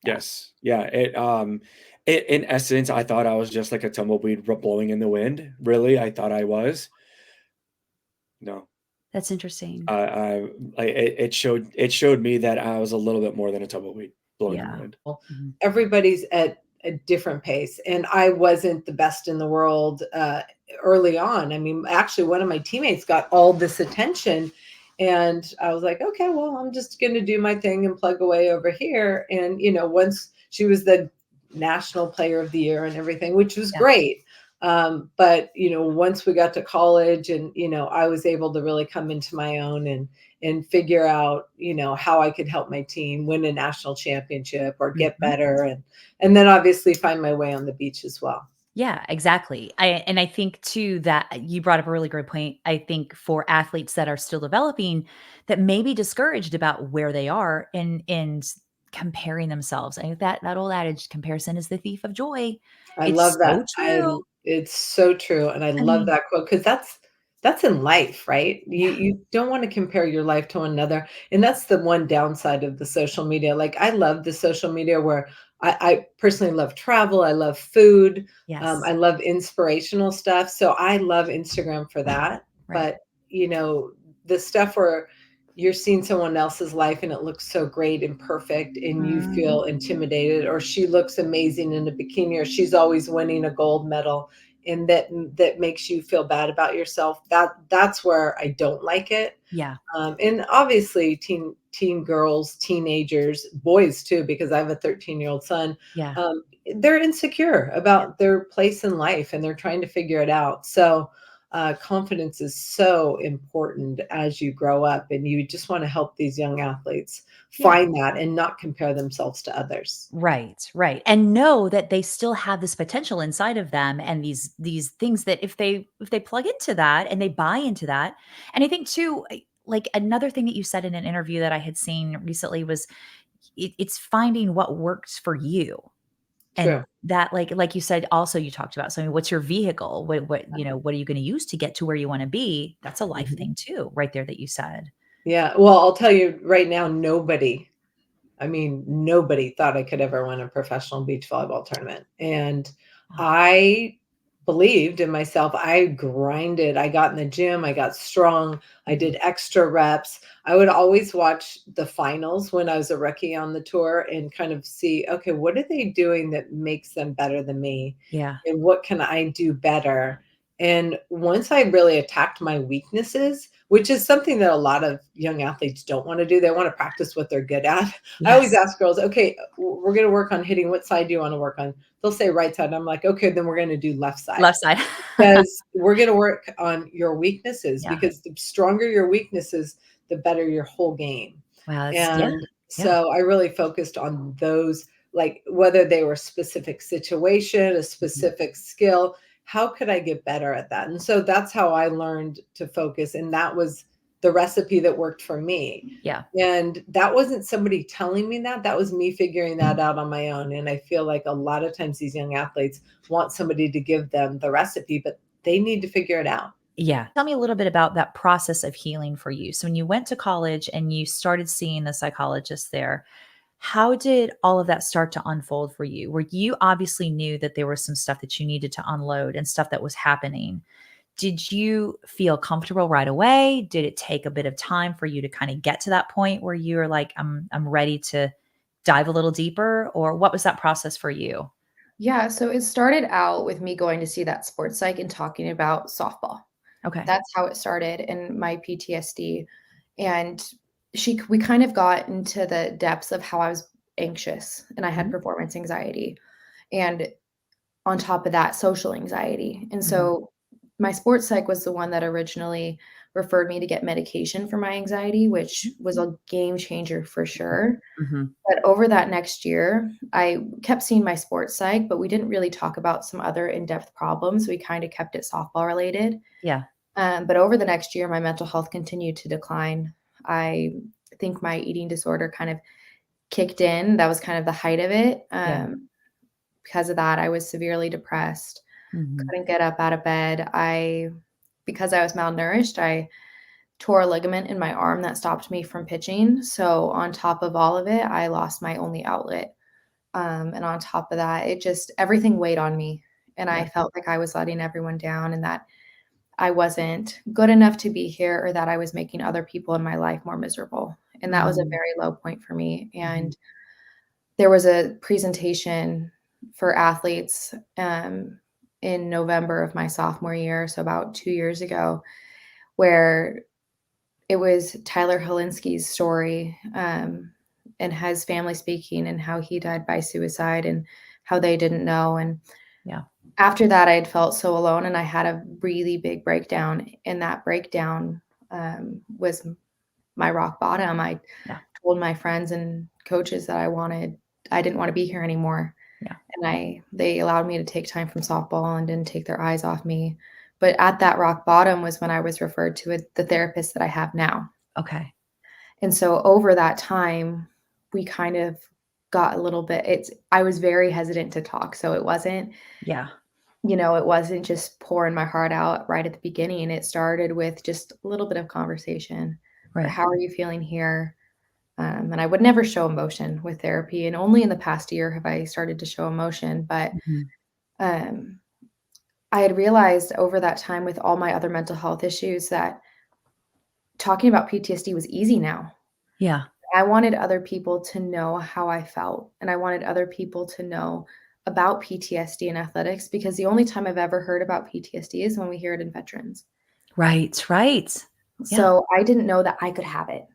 Yes. Yeah. It in essence, I thought I was just like a tumbleweed blowing in the wind. Really? I thought I was. No. That's interesting. It showed me that I was a little bit more than a tumbleweed blowing in the wind. Everybody's at a different pace, and I wasn't the best in the world early on. I mean, actually, one of my teammates got all this attention, and I was like, okay, well, I'm just going to do my thing and plug away over here. And once she was the national player of the year and everything, which was great. But once we got to college, and I was able to really come into my own and figure out how I could help my team win a national championship or get better, and then obviously find my way on the beach as well. Yeah, exactly. I think too that you brought up a really great point. I think for athletes that are still developing, that may be discouraged about where they are and comparing themselves. I think that old adage, comparison is the thief of joy. I It's love that. so true. It's so true, and I love that quote, because that's in life, right? You don't want to compare your life to another, and that's the one downside of the social media. Like, I love the social media where I personally love travel, I love food, I love inspirational stuff, so I love Instagram for that. But the stuff where you're seeing someone else's life and it looks so great and perfect, and you feel intimidated, or she looks amazing in a bikini, or she's always winning a gold medal, and that makes you feel bad about yourself. That's where I don't like it. Yeah. And obviously teen girls, teenagers, boys too, because I have a 13-year-old son. Yeah. They're insecure about their place in life, and they're trying to figure it out. So confidence is so important as you grow up, and you just want to help these young athletes find that and not compare themselves to others. Right. And know that they still have this potential inside of them, and these things that if they plug into that and they buy into that. And I think too, like another thing that you said in an interview that I had seen recently was it's finding what works for you. True. And that, like you said, also you talked about, so I mean, what's your vehicle? What what are you going to use to get to where you want to be? That's a life thing too, right there, that you said. Yeah. Well, I'll tell you right now, nobody thought I could ever win a professional beach volleyball tournament. And I believed in myself. I grinded. I got in the gym. I got strong. I did extra reps. I would always watch the finals when I was a rookie on the tour and kind of see, okay, what are they doing that makes them better than me? Yeah. And what can I do better? And once I really attacked my weaknesses, which is something that a lot of young athletes don't want to do. They want to practice what they're good at. Yes. I always ask girls, okay, we're going to work on hitting. What side do you want to work on? They'll say right side. I'm like, okay, then we're going to do left side. Left side. Because we're going to work on your weaknesses, because the stronger your weaknesses, the better your whole game. Wow. And so I really focused on those, like whether they were specific situation, a specific skill, how could I get better at that? And so that's how I learned to focus. And that was the recipe that worked for me. Yeah. And that wasn't somebody telling me that. That was me figuring that out on my own. And I feel like a lot of times these young athletes want somebody to give them the recipe, but they need to figure it out. Yeah. Tell me a little bit about that process of healing for you. So when you went to college and you started seeing the psychologist there, how did all of that start to unfold for you? Where you obviously knew that there was some stuff that you needed to unload and stuff that was happening. Did you feel comfortable right away? Did it take a bit of time for you to kind of get to that point where you were like, I'm ready to dive a little deeper? Or what was that process for you? Yeah, so it started out with me going to see that sports psych and talking about softball. Okay. That's how it started, and my PTSD. And we kind of got into the depths of how I was anxious and I had performance anxiety. And on top of that, social anxiety. And so my sports psych was the one that originally referred me to get medication for my anxiety, which was a game changer for sure. But over that next year, I kept seeing my sports psych, but we didn't really talk about some other in-depth problems. We kind of kept it softball related. Yeah. But over the next year, my mental health continued to decline. I think my eating disorder kind of kicked in. That was kind of the height of it. Because of that, I was severely depressed, couldn't get up out of bed. Because I was malnourished, I tore a ligament in my arm that stopped me from pitching. So on top of all of it, I lost my only outlet. And on top of that, everything weighed on me. And I felt like I was letting everyone down, and that I wasn't good enough to be here or that I was making other people in my life more miserable. And that was a very low point for me. And there was a presentation for athletes in November of my sophomore year, so about 2 years ago, where it was Tyler Helinski's story and his family speaking and how he died by suicide and how they didn't know. And after that, I had felt so alone, and I had a really big breakdown. And that breakdown was my rock bottom. I told my friends and coaches that I didn't want to be here anymore. And they allowed me to take time from softball and didn't take their eyes off me. But at that rock bottom was when I was referred to the therapist that I have now. Okay. And so over that time, we kind of got a little bit, I was very hesitant to talk. So it wasn't, it wasn't just pouring my heart out right at the beginning. It started with just a little bit of conversation. Right. How are you feeling here? And I would never show emotion with therapy. And only in the past year have I started to show emotion. But I had realized over that time with all my other mental health issues that talking about PTSD was easy now. Yeah. I wanted other people to know how I felt. And I wanted other people to know about PTSD in athletics, because the only time I've ever heard about PTSD is when we hear it in veterans. Right. So I didn't know that I could have it.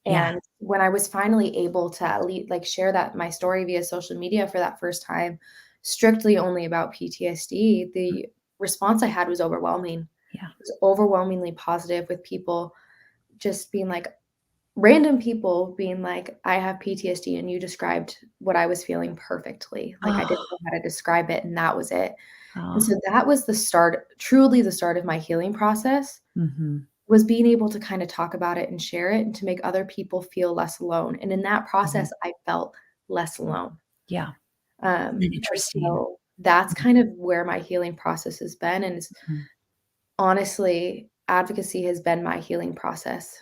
And when I was finally able to at least share that my story via social media for that first time, strictly only about PTSD, the response I had was overwhelming. Yeah. It was overwhelmingly positive, with people just being like, random people being like, I have PTSD and you described what I was feeling perfectly. I didn't know how to describe it, and that was it. And so that was the start, truly the start of my healing process. Was being able to kind of talk about it and share it and to make other people feel less alone. And in that process, I felt less alone. Yeah. Interesting. So that's kind of where my healing process has been. And it's honestly, advocacy has been my healing process.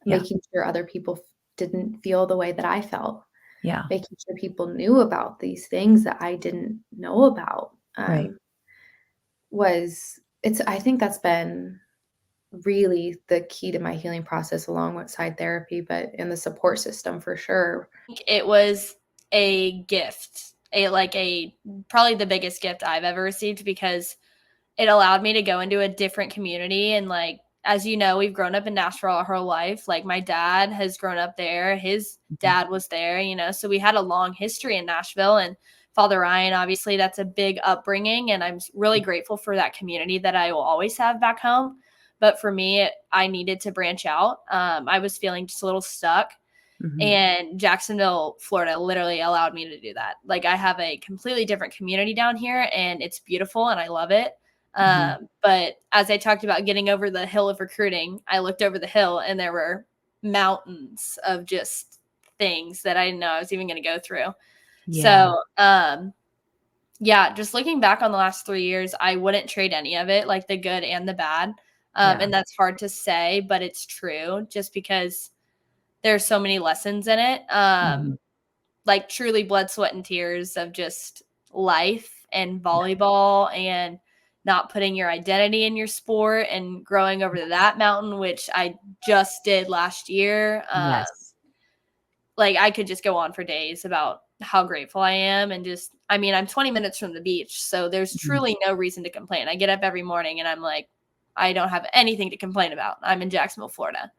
Making sure other people didn't feel the way that I felt. Yeah. Making sure people knew about these things that I didn't know about. Right. I think that's been really the key to my healing process, alongside therapy, but in the support system for sure. It was a gift, probably the biggest gift I've ever received, because it allowed me to go into a different community. And as you know, we've grown up in Nashville our whole life. My dad has grown up there. His dad was there, so we had a long history in Nashville. And Father Ryan, obviously, that's a big upbringing. And I'm really grateful for that community that I will always have back home. But for me, I needed to branch out. I was feeling just a little stuck. And Jacksonville, Florida literally allowed me to do that. I have a completely different community down here, and it's beautiful and I love it. But as I talked about getting over the hill of recruiting, I looked over the hill and there were mountains of just things that I didn't know I was even going to go through. So, just looking back on the last 3 years, I wouldn't trade any of it, the good and the bad. And that's hard to say, but it's true, just because there's so many lessons in it. Truly blood, sweat, and tears of just life and volleyball and not putting your identity in your sport and growing over that mountain, which I just did last year. I could just go on for days about how grateful I am. And I'm 20 minutes from the beach, so there's truly no reason to complain. I get up every morning and I'm like, I don't have anything to complain about. I'm in Jacksonville, Florida.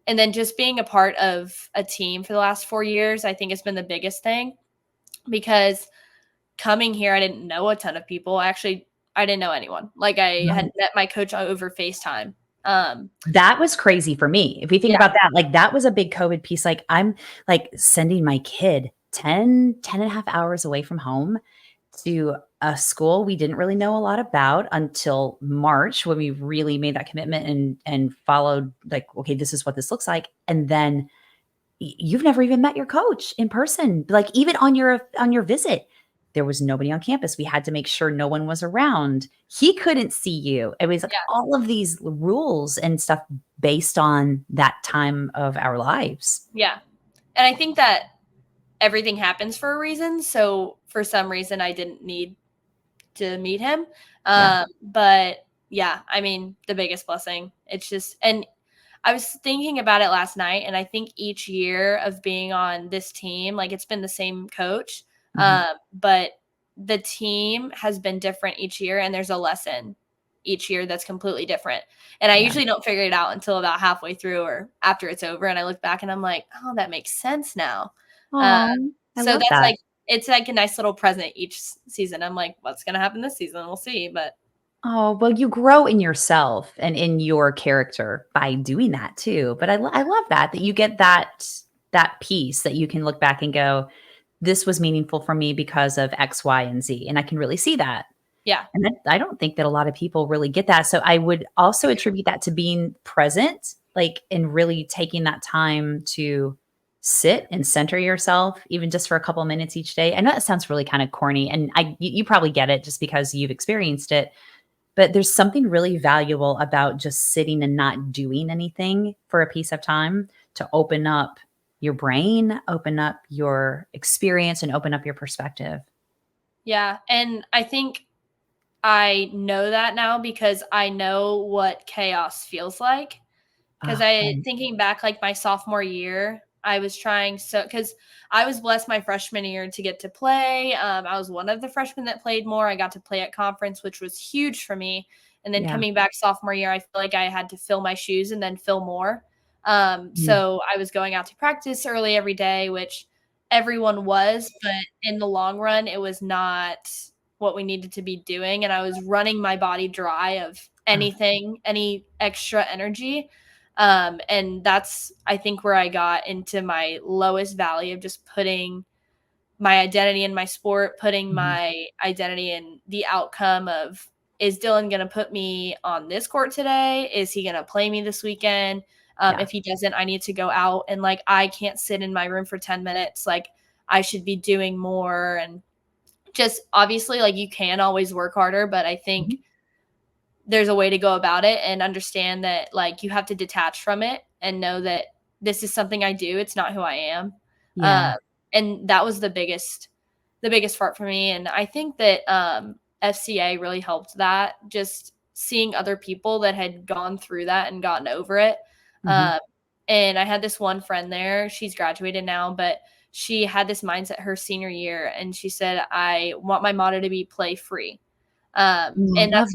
And then just being a part of a team for the last 4 years, I think has been the biggest thing, because coming here, I didn't know a ton of people. I didn't know anyone. I had met my coach over FaceTime. That was crazy for me. If we think about that, that was a big COVID piece. I'm sending my kid 10 and a half hours away from home to a school we didn't really know a lot about until March, when we really made that commitment and followed, okay, this is what this looks like. And then you've never even met your coach in person. Even on your visit, there was nobody on campus. We had to make sure no one was around. He couldn't see you. It was all of these rules and stuff based on that time of our lives. Yeah. And I think that everything happens for a reason. So for some reason, I didn't need to meet him. But yeah, I mean, the biggest blessing. It's just, and I was thinking about it last night, and I think each year of being on this team, like it's been the same coach, but the team has been different each year, and there's a lesson each year that's completely different. And I usually don't figure it out until about halfway through or after it's over, and I look back and I'm like, oh, that makes sense now. I So love that's that. like, it's like a nice little present each season. I'm like, what's going to happen this season? We'll see. But Oh, well, you grow in yourself and in your character by doing that too. But I love that you get that piece that you can look back and go, this was meaningful for me because of X, Y, and Z. And I can really see that. yeah. And I don't think that a lot of people really get that. So I would also attribute that to being present, like, and really taking that time to sit and center yourself, even just for a couple of minutes each day. I know that sounds really kind of corny, and you probably get it just because you've experienced it. But there's something really valuable about just sitting and not doing anything for a piece of time to open up your brain, open up your experience, and open up your perspective. Yeah. And I think I know that now because I know what chaos feels like. Because thinking back, like my sophomore year, I was trying because I was blessed my freshman year to get to play. I was one of the freshmen that played more. I got to play at conference, which was huge for me. And then coming back sophomore year, I feel like I had to fill my shoes and then fill more. So I was going out to practice early every day, which everyone was, but in the long run, it was not what we needed to be doing. And I was running my body dry of anything, any extra energy. And that's, I think, where I got into my lowest valley of just putting my identity in my sport, putting my identity in the outcome of, is Dylan going to put me on this court today? Is he going to play me this weekend? If he doesn't, I need to go out, and like, I can't sit in my room for 10 minutes. Like, I should be doing more. And just obviously, like, you can always work harder, but I think there's a way to go about it and understand that, like, you have to detach from it and know that this is something I do. It's not who I am. And that was the biggest part for me. And I think that FCA really helped that, just seeing other people that had gone through that and gotten over it. And I had this one friend there, she's graduated now, but she had this mindset her senior year. And she said, I want my motto to be play free. And that's,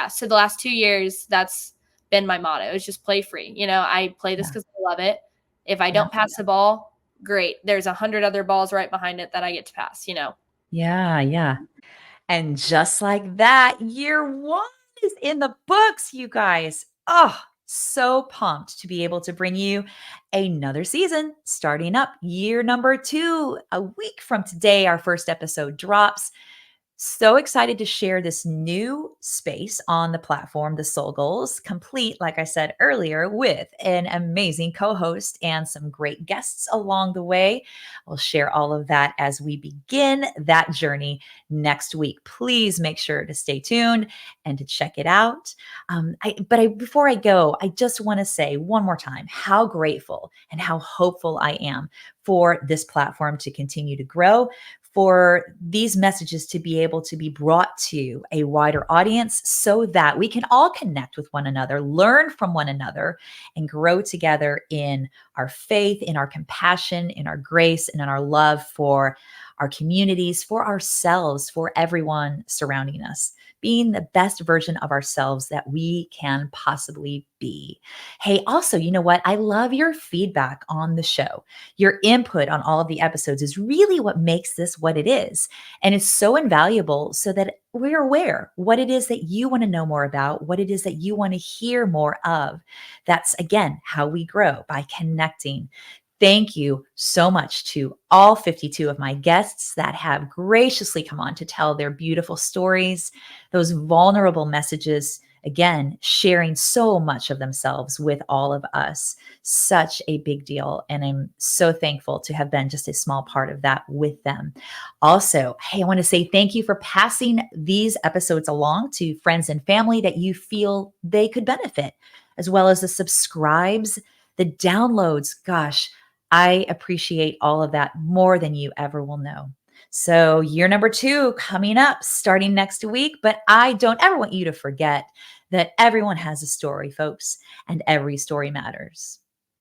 so the last 2 years, that's been my motto. It's just play free. You know, I play this because I love it. If I don't pass the ball, great. There's 100 other balls right behind it that I get to pass, you know? Yeah. And just like that, year 1 is in the books, you guys. Oh, so pumped to be able to bring you another season starting up year number 2. A week from today, our first episode drops. So excited to share this new space on the platform, The Soul Goals, complete, like I said earlier, with an amazing co-host and some great guests along the way. We'll share all of that as we begin that journey next week. Please make sure to stay tuned and to check it out. Before I go, I just want to say one more time how grateful and how hopeful I am for this platform to continue to grow, for these messages to be able to be brought to a wider audience so that we can all connect with one another, learn from one another, and grow together in our faith, in our compassion, in our grace, and in our love for our communities, for ourselves, for everyone surrounding us, being the best version of ourselves that we can possibly be. Hey, also, you know what? I love your feedback on the show. Your input on all of the episodes is really what makes this what it is. And it's so invaluable so that we're aware what it is that you want to know more about, what it is that you want to hear more of. That's, again, how we grow, by connecting. Thank you so much to all 52 of my guests that have graciously come on to tell their beautiful stories, those vulnerable messages, again, sharing so much of themselves with all of us. Such a big deal. And I'm so thankful to have been just a small part of that with them. Also, hey, I want to say thank you for passing these episodes along to friends and family that you feel they could benefit, as well as the subscribes, the downloads. Gosh, I appreciate all of that more than you ever will know. So year number 2 coming up starting next week. But I don't ever want you to forget that everyone has a story, folks, and every story matters.